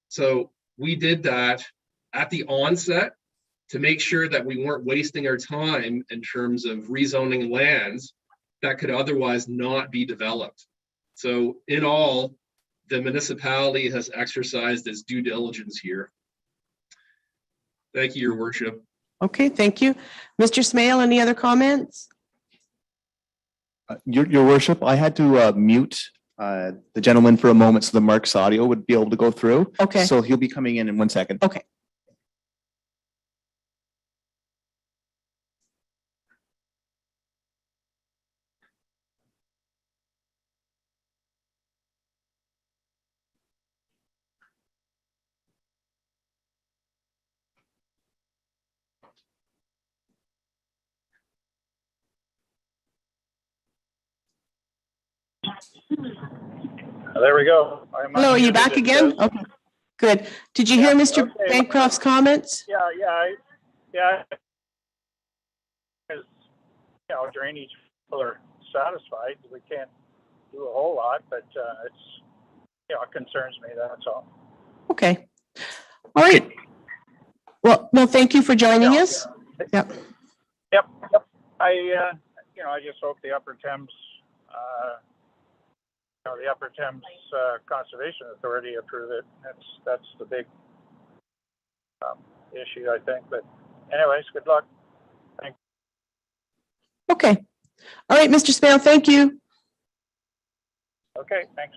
So we did that at the onset to make sure that we weren't wasting our time in terms of rezoning lands that could otherwise not be developed. So in all, the municipality has exercised its due diligence here. Thank you, Your Worship. Okay, thank you. Mr. Smale, any other comments? Your Worship, I had to mute the gentleman for a moment so the Mark's audio would be able to go through. Okay. So he'll be coming in 1 second. Okay. There we go. Hello, are you back again? Okay, good. Did you hear Mr. Bancroft's comments? Yeah. Because drainage people are satisfied. We can't do a whole lot, but it concerns me. That's all. Okay. All right. Well, thank you for joining us. Yep. I just hope the Upper Thames, the Upper Thames Conservation Authority approve it. That's the big issue, I think. But anyways, good luck. Thanks. Okay. All right, Mr. Smale, thank you. Okay, thanks.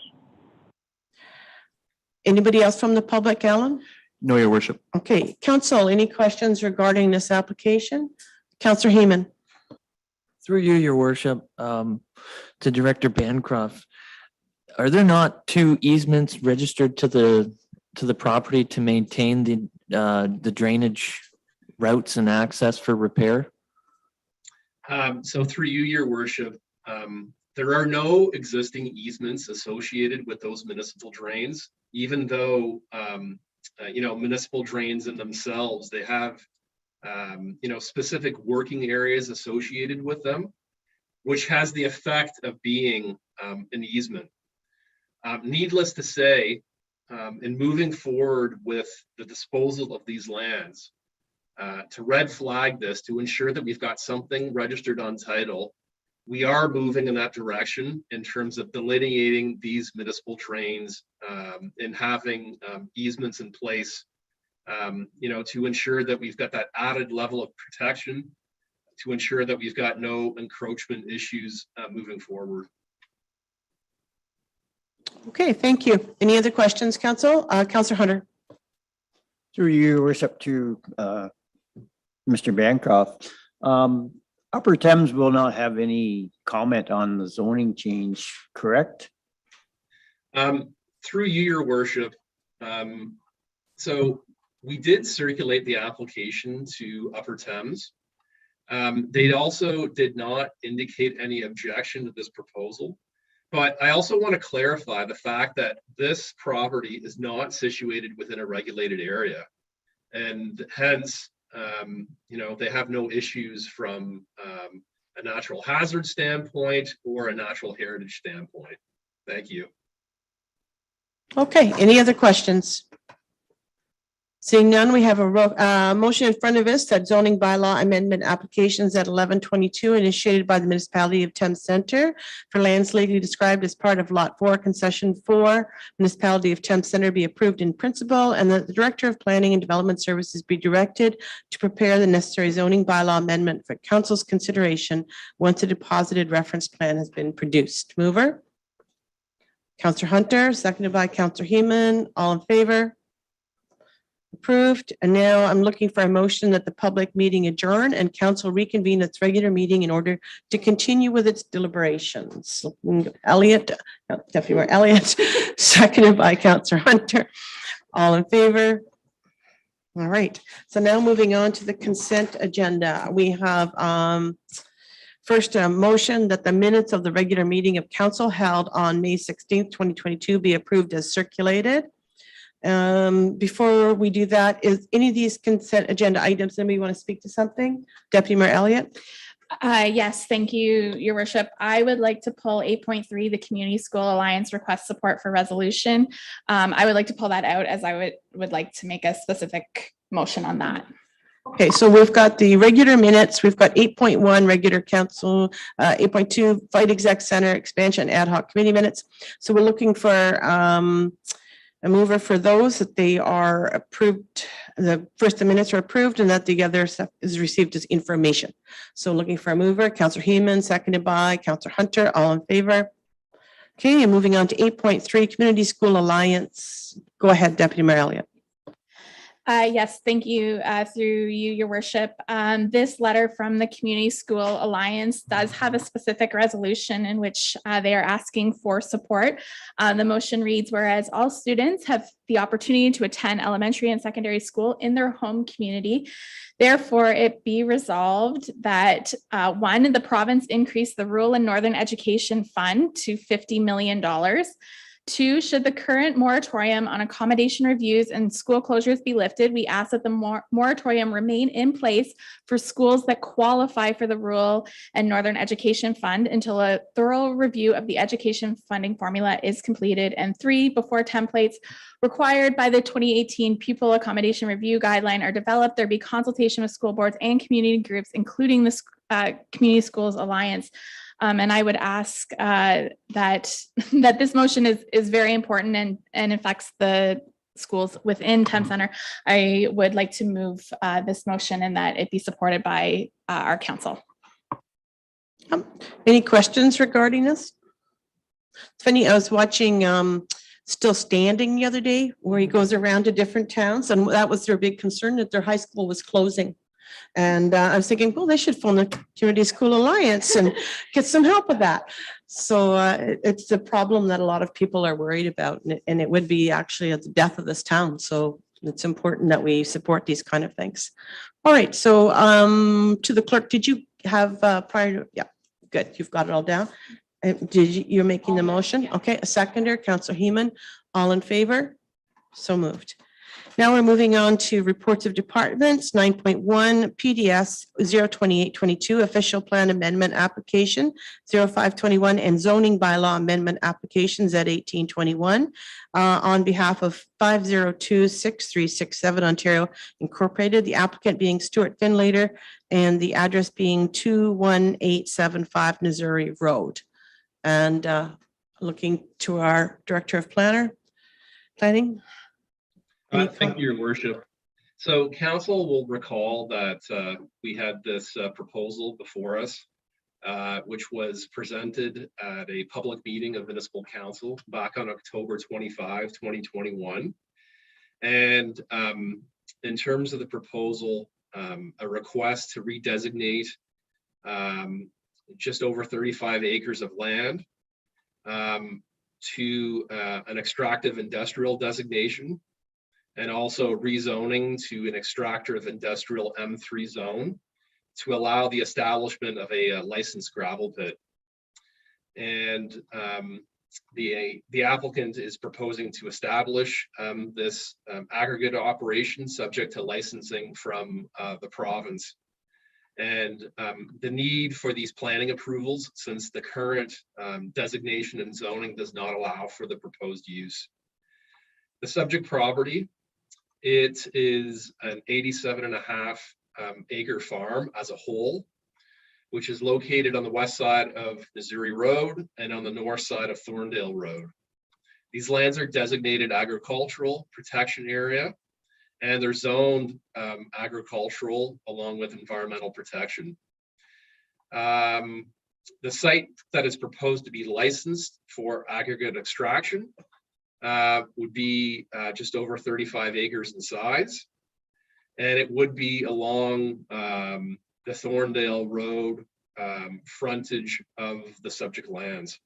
Anybody else from the public, Alan? No, Your Worship. Okay, Council, any questions regarding this application? Councillor Heyman. Through you, Your Worship, to Director Bancroft, are there not 2 easements registered to the property to maintain the drainage routes and access for repair? So through you, Your Worship, there are no existing easements associated with those municipal drains, even though municipal drains in themselves, they have specific working areas associated with them, which has the effect of being an easement. Needless to say, in moving forward with the disposal of these lands, to red flag this, to ensure that we've got something registered on title, we are moving in that direction in terms of delineating these municipal drains and having easements in place, to ensure that we've got that added level of protection to ensure that we've got no encroachment issues moving forward. Okay, thank you. Any other questions, Council? Councillor Hunter. Through you, worship, to Mr. Bancroft. Upper Thames will not have any comment on the zoning change, correct? Through you, your worship. So we did circulate the application to Upper Thames. They also did not indicate any objection to this proposal. But I also want to clarify the fact that this property is not situated within a regulated area. And hence, they have no issues from a natural hazard standpoint or a natural heritage standpoint. Thank you. Okay, any other questions? Seeing none, we have a motion in front of us that zoning bylaw amendment applications at 1122 initiated by the municipality of Thames Centre for lands legally described as part of Lot 4, Concession 4, municipality of Thames Centre be approved in principle, and that the Director of Planning and Development Services be directed to prepare the necessary zoning bylaw amendment for council's consideration once a deposited reference plan has been produced. Mover? Councillor Hunter, seconded by Councillor Heeman. All in favor? Approved. And now I'm looking for a motion that the public meeting adjourn and council reconvene its regular meeting in order to continue with its deliberations. Elliott, Deputy Mayor Elliott, seconded by Councillor Hunter. All in favor? All right. So now moving on to the consent agenda. We have first a motion that the minutes of the regular meeting of council held on May 16th, 2022 be approved as circulated. Before we do that, is any of these consent agenda items, anybody want to speak to something? Deputy Mayor Elliott? Yes, thank you, Your Worship. I would like to pull 8.3, the Community School Alliance request support for resolution. I would like to pull that out as I would like to make a specific motion on that. Okay, so we've got the regular minutes. We've got 8.1 regular council, 8.2 Fight Exec Center expansion ad hoc committee minutes. So we're looking for a mover for those that they are approved. The minutes are approved and that the other stuff is received as information. So looking for a mover, Councillor Heeman, seconded by Councillor Hunter. All in favor? Okay, and moving on to 8.3 Community School Alliance. Go ahead, Deputy Mayor Elliott. Yes, thank you. Through you, Your Worship. This letter from the Community School Alliance does have a specific resolution in which they are asking for support. The motion reads, whereas all students have the opportunity to attend elementary and secondary school in their home community, therefore it be resolved that 1, the province increase the Rural and Northern Education Fund to $50 million. 2, should the current moratorium on accommodation reviews and school closures be lifted, we ask that the moratorium remain in place for schools that qualify for the Rural and Northern Education Fund until a thorough review of the education funding formula is completed. And 3, before templates required by the 2018 Pupil Accommodation Review Guideline are developed, there be consultation with school boards and community groups, including the Community Schools Alliance. And I would ask that this motion is very important and affects the schools within Thames Centre. I would like to move this motion and that it be supported by our council. Any questions regarding this? It's funny, I was watching Still Standing the other day where he goes around to different towns, and that was their big concern, that their high school was closing. And I was thinking, well, they should phone the Community School Alliance and get some help with that. So it's a problem that a lot of people are worried about, and it would be actually at the death of this town. So it's important that we support these kind of things. All right, so to the clerk, did you have prior to, yeah, good, you've got it all down. You're making the motion? Okay, a seconder, Councillor Heeman, all in favor? So moved. Now we're moving on to reports of departments, 9.1 PDS 02822 official plan amendment application 0521 and zoning bylaw amendment applications at 1821 on behalf of 5026367 Ontario Incorporated, the applicant being Stuart Finlater and the address being 21875 Missouri Road. And looking to our Director of Planning. Thank you, Your Worship. So council will recall that we had this proposal before us, which was presented at a public meeting of municipal council back on October 25, 2021. And in terms of the proposal, a request to redesignate just over 35 acres of land to an extractive industrial designation, and also rezoning to an extractive industrial M3 zone to allow the establishment of a licensed gravel pit. And the applicant is proposing to establish this aggregate operation subject to licensing from the province. And the need for these planning approvals, since the current designation and zoning does not allow for the proposed use. The subject property, it is an 87.5 acre farm as a whole, which is located on the west side of Missouri Road and on the north side of Thorndale Road. These lands are designated agricultural protection area, and they're zoned agricultural along with environmental protection. The site that is proposed to be licensed for aggregate extraction would be just over 35 acres in size, and it would be along the Thorndale Road frontage of the subject lands.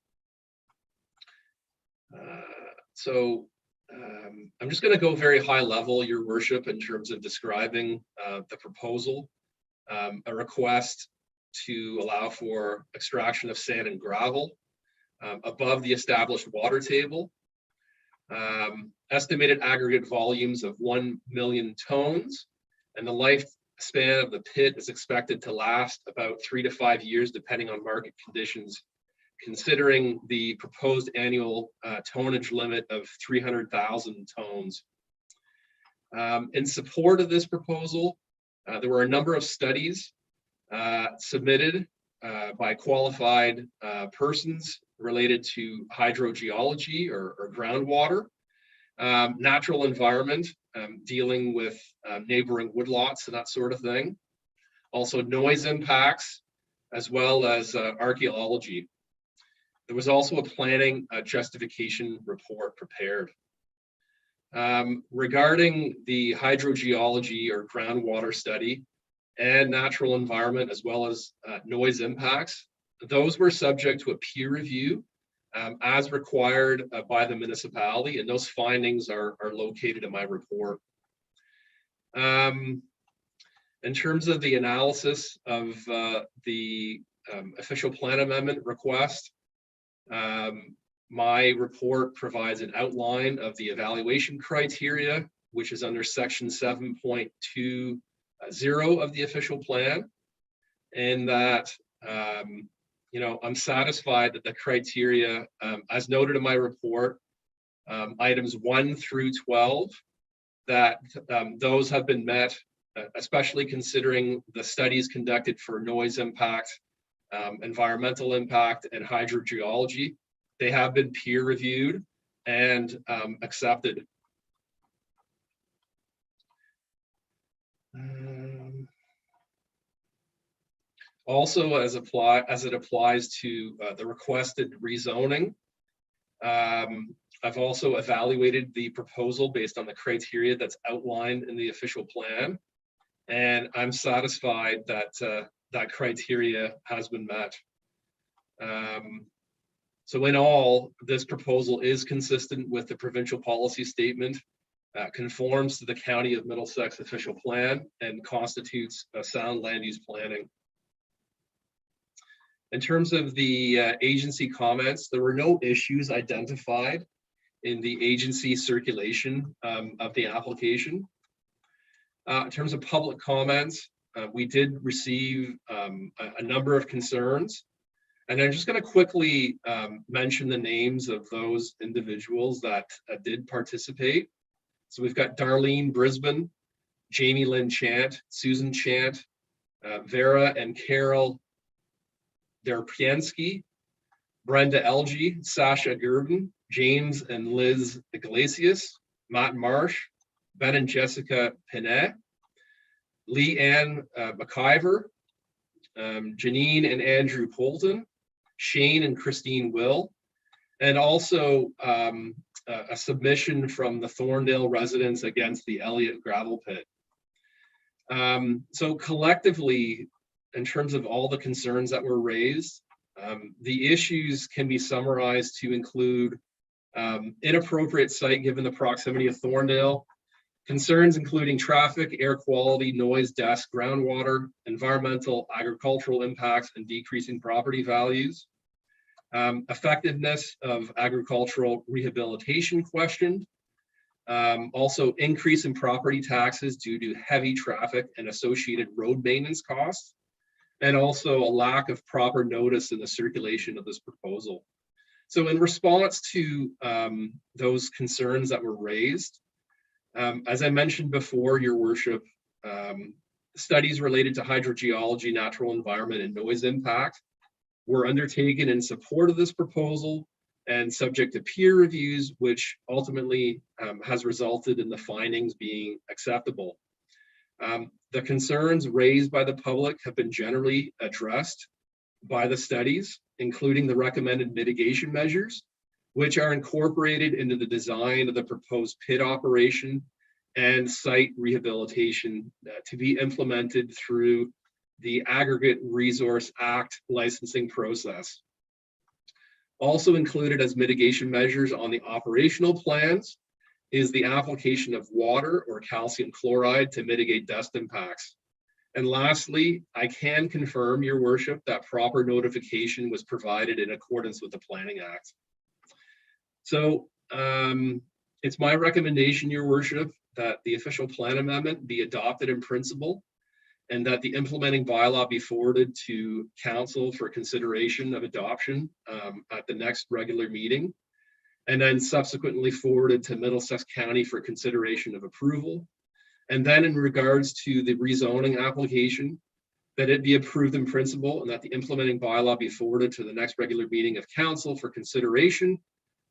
I'm just going to go very high level, Your Worship, in terms of describing the proposal. A request to allow for extraction of sand and gravel above the established water table. Estimated aggregate volumes of 1 million tons, and the lifespan of the pit is expected to last about 3 to 5 years, depending on market conditions, considering the proposed annual tonnage limit of 300,000 tons. In support of this proposal, there were a number of studies submitted by qualified persons related to hydrogeology or groundwater, natural environment, dealing with neighboring woodlots and that sort of thing, also noise impacts, as well as archaeology. There was also a planning justification report prepared. Regarding the hydrogeology or groundwater study and natural environment, as well as noise impacts, those were subject to a peer review as required by the municipality, and those findings are located in my report. In terms of the analysis of the official plan amendment request, my report provides an outline of the evaluation criteria, which is under section 7.20 of the official plan, and that I'm satisfied that the criteria, as noted in my report, items 1 through 12, that those have been met, especially considering the studies conducted for noise impact, environmental impact, and hydrogeology. They have been peer reviewed and accepted. Also, as it applies to the requested rezoning, I've also evaluated the proposal based on the criteria that's outlined in the official plan, and I'm satisfied that that criteria has been met. So in all, this proposal is consistent with the provincial policy statement, conforms to the County of Middlesex official plan, and constitutes a sound land use planning. In terms of the agency comments, there were no issues identified in the agency circulation of the application. In terms of public comments, we did receive a number of concerns, and I'm just going to quickly mention the names of those individuals that did participate. So we've got Darlene Brisbane, Jamie Lynn Chant, Susan Chant, Vera and Carol Derpiensky, Brenda Elgie, Sasha Gurdon, James and Liz Iglesias, Matt Marsh, Ben and Jessica Pinet, Lee Ann McIver, Janine and Andrew Polton, Shane and Christine Will, and also a submission from the Thorndale residents against the Elliott gravel pit. So collectively, in terms of all the concerns that were raised, the issues can be summarized to include inappropriate site given the proximity of Thorndale, concerns including traffic, air quality, noise, dust, groundwater, environmental, agricultural impacts, and decreasing property values. Effectiveness of agricultural rehabilitation questioned. Also increase in property taxes due to heavy traffic and associated road maintenance costs. And also a lack of proper notice in the circulation of this proposal. So in response to those concerns that were raised, as I mentioned before, Your Worship, studies related to hydrogeology, natural environment, and noise impact were undertaken in support of this proposal and subject to peer reviews, which ultimately has resulted in the findings being acceptable. The concerns raised by the public have been generally addressed by the studies, including the recommended mitigation measures, which are incorporated into the design of the proposed pit operation and site rehabilitation to be implemented through the Aggregate Resource Act licensing process. Also included as mitigation measures on the operational plans is the application of water or calcium chloride to mitigate dust impacts. And lastly, I can confirm, Your Worship, that proper notification was provided in accordance with the Planning Act. So it's my recommendation, Your Worship, that the official plan amendment be adopted in principle and that the implementing bylaw be forwarded to Council for consideration of adoption at the next regular meeting, and then subsequently forwarded to Middlesex County for consideration of approval. And then in regards to the rezoning application, that it be approved in principle and that the implementing bylaw be forwarded to the next regular meeting of Council for consideration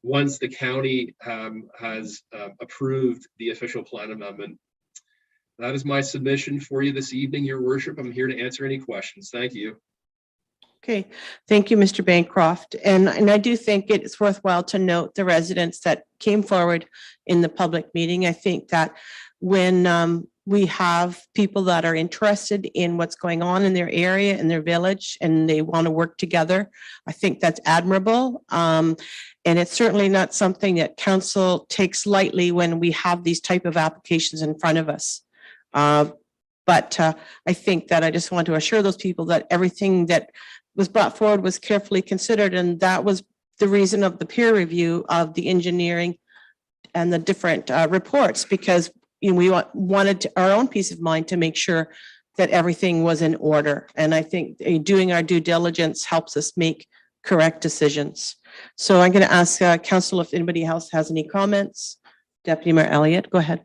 once the county has approved the official plan amendment. That is my submission for you this evening, Your Worship. I'm here to answer any questions. Thank you. Okay, thank you, Mr. Bancroft. And I do think it's worthwhile to note the residents that came forward in the public meeting. I think that when we have people that are interested in what's going on in their area, in their village, and they want to work together, I think that's admirable. And it's certainly not something that council takes lightly when we have these type of applications in front of us. But I think that I just want to assure those people that everything that was brought forward was carefully considered, and that was the reason of the peer review of the engineering and the different reports, because we wanted our own peace of mind to make sure that everything was in order. And I think doing our due diligence helps us make correct decisions. So I'm going to ask Council if anybody else has any comments. Deputy Mayor Elliott, go ahead.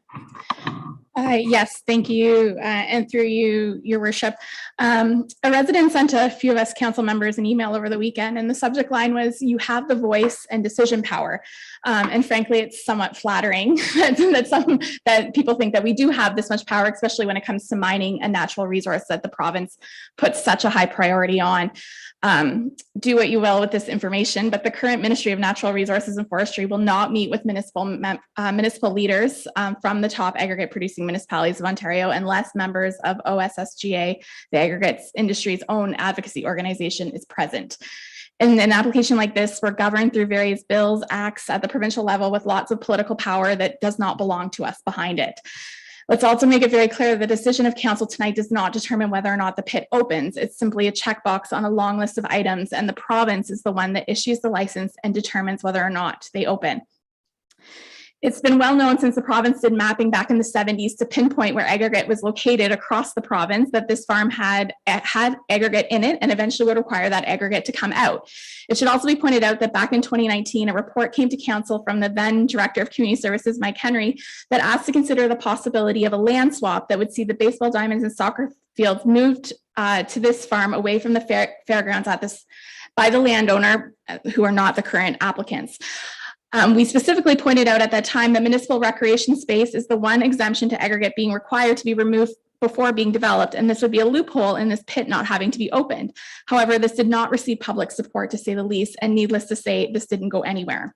Yes, thank you. And through you, Your Worship. A resident sent a few of us council members an email over the weekend, and the subject line was, "You have the voice and decision power." And frankly, it's somewhat flattering that people think that we do have this much power, especially when it comes to mining a natural resource that the province puts such a high priority on. Do what you will with this information, but the current Ministry of Natural Resources and Forestry will not meet with municipal leaders from the top aggregate producing municipalities of Ontario unless members of OSSGA, the aggregates industry's own advocacy organization, is present. In an application like this, we're governed through various bills, acts at the provincial level with lots of political power that does not belong to us behind it. Let's also make it very clear the decision of council tonight does not determine whether or not the pit opens. It's simply a checkbox on a long list of items, and the province is the one that issues the license and determines whether or not they open. It's been well known since the province did mapping back in the 70s to pinpoint where aggregate was located across the province that this farm had aggregate in it and eventually would require that aggregate to come out. It should also be pointed out that back in 2019, a report came to council from the then Director of Community Services, Mike Henry, that asked to consider the possibility of a land swap that would see the baseball diamonds and soccer fields moved to this farm away from the fairgrounds by the landowner, who are not the current applicants. We specifically pointed out at that time that municipal recreation space is the one exemption to aggregate being required to be removed before being developed, and this would be a loophole in this pit not having to be opened. However, this did not receive public support, to say the least, and needless to say, this didn't go anywhere.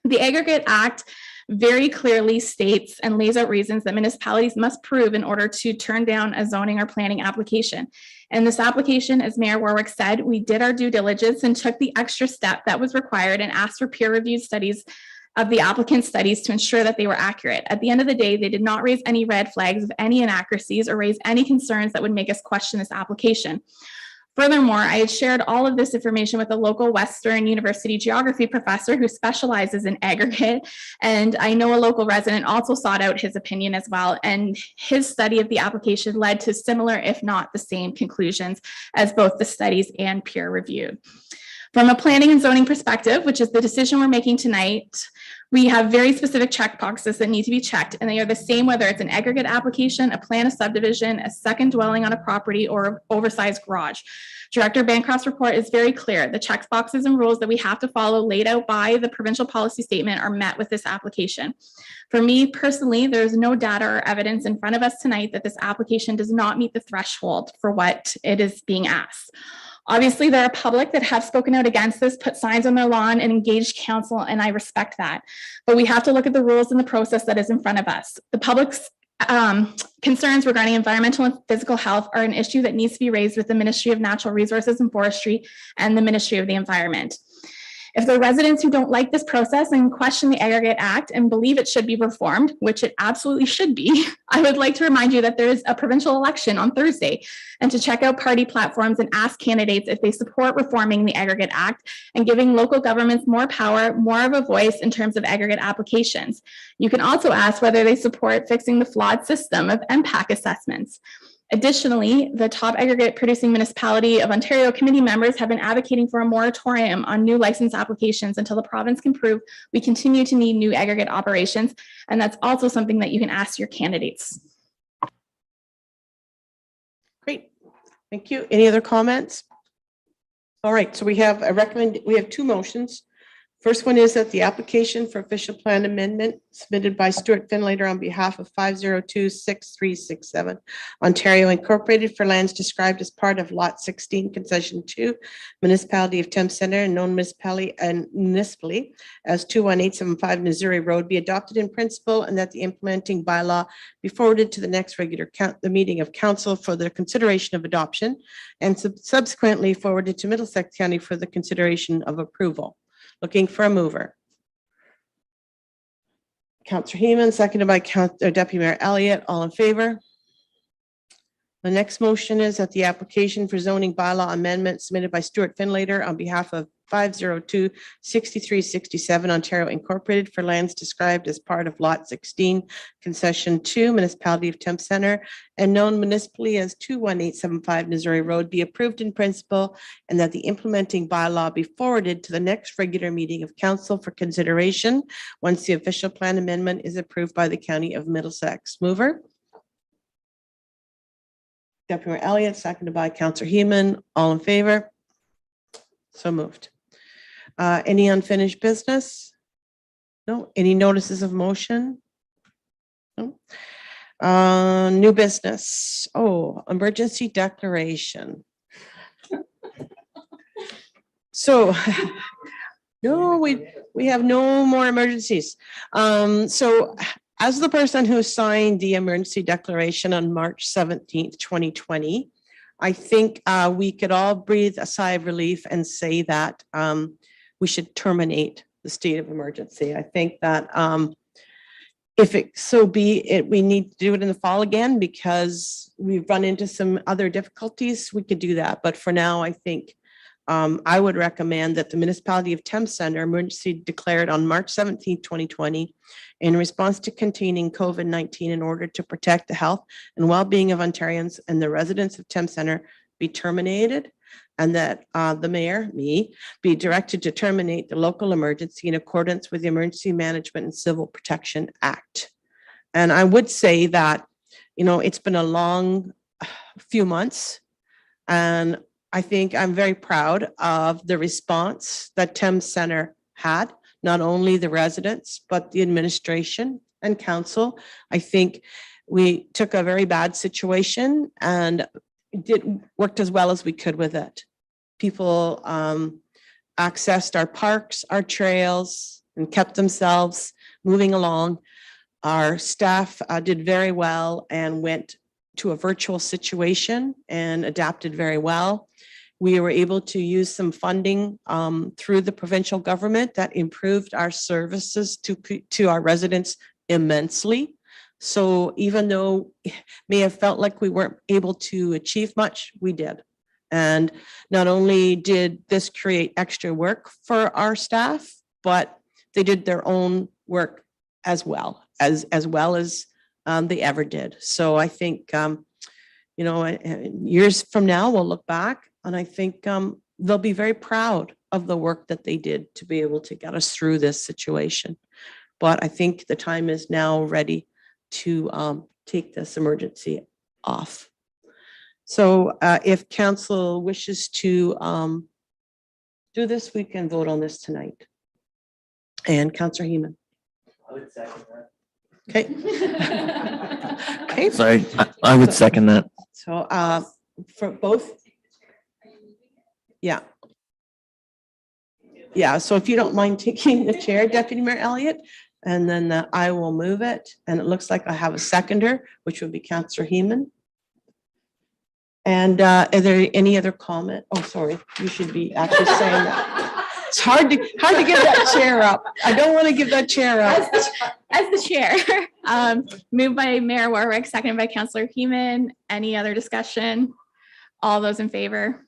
The Aggregate Act very clearly states and lays out reasons that municipalities must prove in order to turn down a zoning or planning application. And this application, as Mayor Warwick said, we did our due diligence and took the extra step that was required and asked for peer-reviewed studies of the applicant's studies to ensure that they were accurate. At the end of the day, they did not raise any red flags of any inaccuracies or raise any concerns that would make us question this application. Furthermore, I had shared all of this information with a local Western University geography professor who specializes in aggregate, and I know a local resident also sought out his opinion as well, and his study of the application led to similar, if not the same, conclusions as both the studies and peer review. From a planning and zoning perspective, which is the decision we're making tonight, we have very specific checkboxes that need to be checked, and they are the same whether it's an aggregate application, a plan of subdivision, a second dwelling on a property, or an oversized garage. Director Bancroft's report is very clear. The checkboxes and rules that we have to follow laid out by the provincial policy statement are met with this application. For me personally, there's no data or evidence in front of us tonight that this application does not meet the threshold for what it is being asked. Obviously, there are public that have spoken out against this, put signs on their lawn, and engaged council, and I respect that. But we have to look at the rules and the process that is in front of us. The public's concerns regarding environmental and physical health are an issue that needs to be raised with the Ministry of Natural Resources and Forestry and the Ministry of the Environment. If there are residents who don't like this process and question the Aggregate Act and believe it should be reformed, which it absolutely should be, I would like to remind you that there is a provincial election on Thursday, and to check out party platforms and ask candidates if they support reforming the Aggregate Act and giving local governments more power, more of a voice in terms of aggregate applications. You can also ask whether they support fixing the flawed system of MPAC assessments. Additionally, the top aggregate producing municipality of Ontario committee members have been advocating for a moratorium on new license applications until the province can prove we continue to need new aggregate operations. And that's also something that you can ask your candidates. Great, thank you. Any other comments? All right, so we have two motions. First one is that the application for official plan amendment submitted by Stuart Finlater on behalf of 5026367 Ontario Incorporated for lands described as part of Lot 16 Concession 2, Municipality of Thames Center and known municipally as 21875 Missouri Road be adopted in principle, and that the implementing bylaw be forwarded to the next regular meeting of council for the consideration of adoption, and subsequently forwarded to Middlesex County for the consideration of approval. Looking for a mover. Councillor Heeman, seconded by Deputy Mayor Elliott. All in favor? The next motion is that the application for zoning bylaw amendment submitted by Stuart Finlater on behalf of 5026367 Ontario Incorporated for lands described as part of Lot 16 Concession 2, Municipality of Thames Center and known municipally as 21875 Missouri Road be approved in principle, and that the implementing bylaw be forwarded to the next regular meeting of council for consideration once the official plan amendment is approved by the County of Middlesex. Mover? Deputy Mayor Elliott, seconded by Councillor Heeman. All in favor? So moved. Any unfinished business? No. Any notices of motion? No. New business. Oh, emergency declaration. So, no, we have no more emergencies. So as the person who signed the emergency declaration on March 17th, 2020, I think we could all breathe a sigh of relief and say that we should terminate the state of emergency. I think that if it so be it, we need to do it in the fall again because we've run into some other difficulties. We could do that, but for now, I think I would recommend that the municipality of Thames Center emergency declared on March 17th, 2020, in response to containing COVID-19 in order to protect the health and well-being of Ontarians and the residents of Thames Center be terminated, and that the mayor, me, be directed to terminate the local emergency in accordance with the Emergency Management and Civil Protection Act. And I would say that, you know, it's been a long few months, and I think I'm very proud of the response that Thames Center had, not only the residents, but the administration and council. I think we took a very bad situation and worked as well as we could with it. People accessed our parks, our trails, and kept themselves moving along. Our staff did very well and went to a virtual situation and adapted very well. We were able to use some funding through the provincial government that improved our services to our residents immensely. So even though it may have felt like we weren't able to achieve much, we did. And not only did this create extra work for our staff, but they did their own work as well as they ever did. So I think, years from now, we'll look back and I think they'll be very proud of the work that they did to be able to get us through this situation. But I think the time is now ready to take this emergency off. So if council wishes to do this, we can vote on this tonight. And Councillor Heeman. I would second that. Okay. Okay. Sorry, I would second that. So for both. Yeah. Yeah, so if you don't mind taking the chair, Deputy Mayor Elliott, and then I will move it. And it looks like I have a seconder, which would be Councillor Heeman. And are there any other comment? Oh, sorry, you should be actually saying that. It's hard to give that chair up. I don't want to give that chair up. As the chair, moved by Mayor Warwick, seconded by Councillor Heeman. Any other discussion? All those in favor?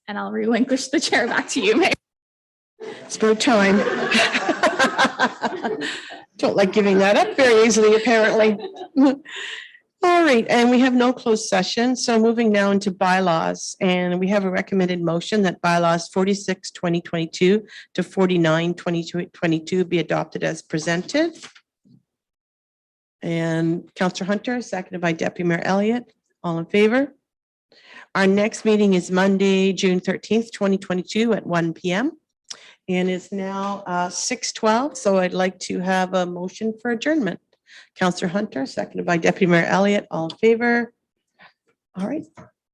And I'll relinquish the chair back to you, Mayor. It's about time. Don't like giving that up very easily, apparently. All right, and we have no closed session. So moving now into bylaws, and we have a recommended motion that bylaws 46/2022 to 49/2022 be adopted as presented. And Councillor Hunter, seconded by Deputy Mayor Elliott. All in favor? Our next meeting is Monday, June 13th, 2022 at 1 p.m. And it's now 6:12. So I'd like to have a motion for adjournment. Councillor Hunter, seconded by Deputy Mayor Elliott. All in favor? All right.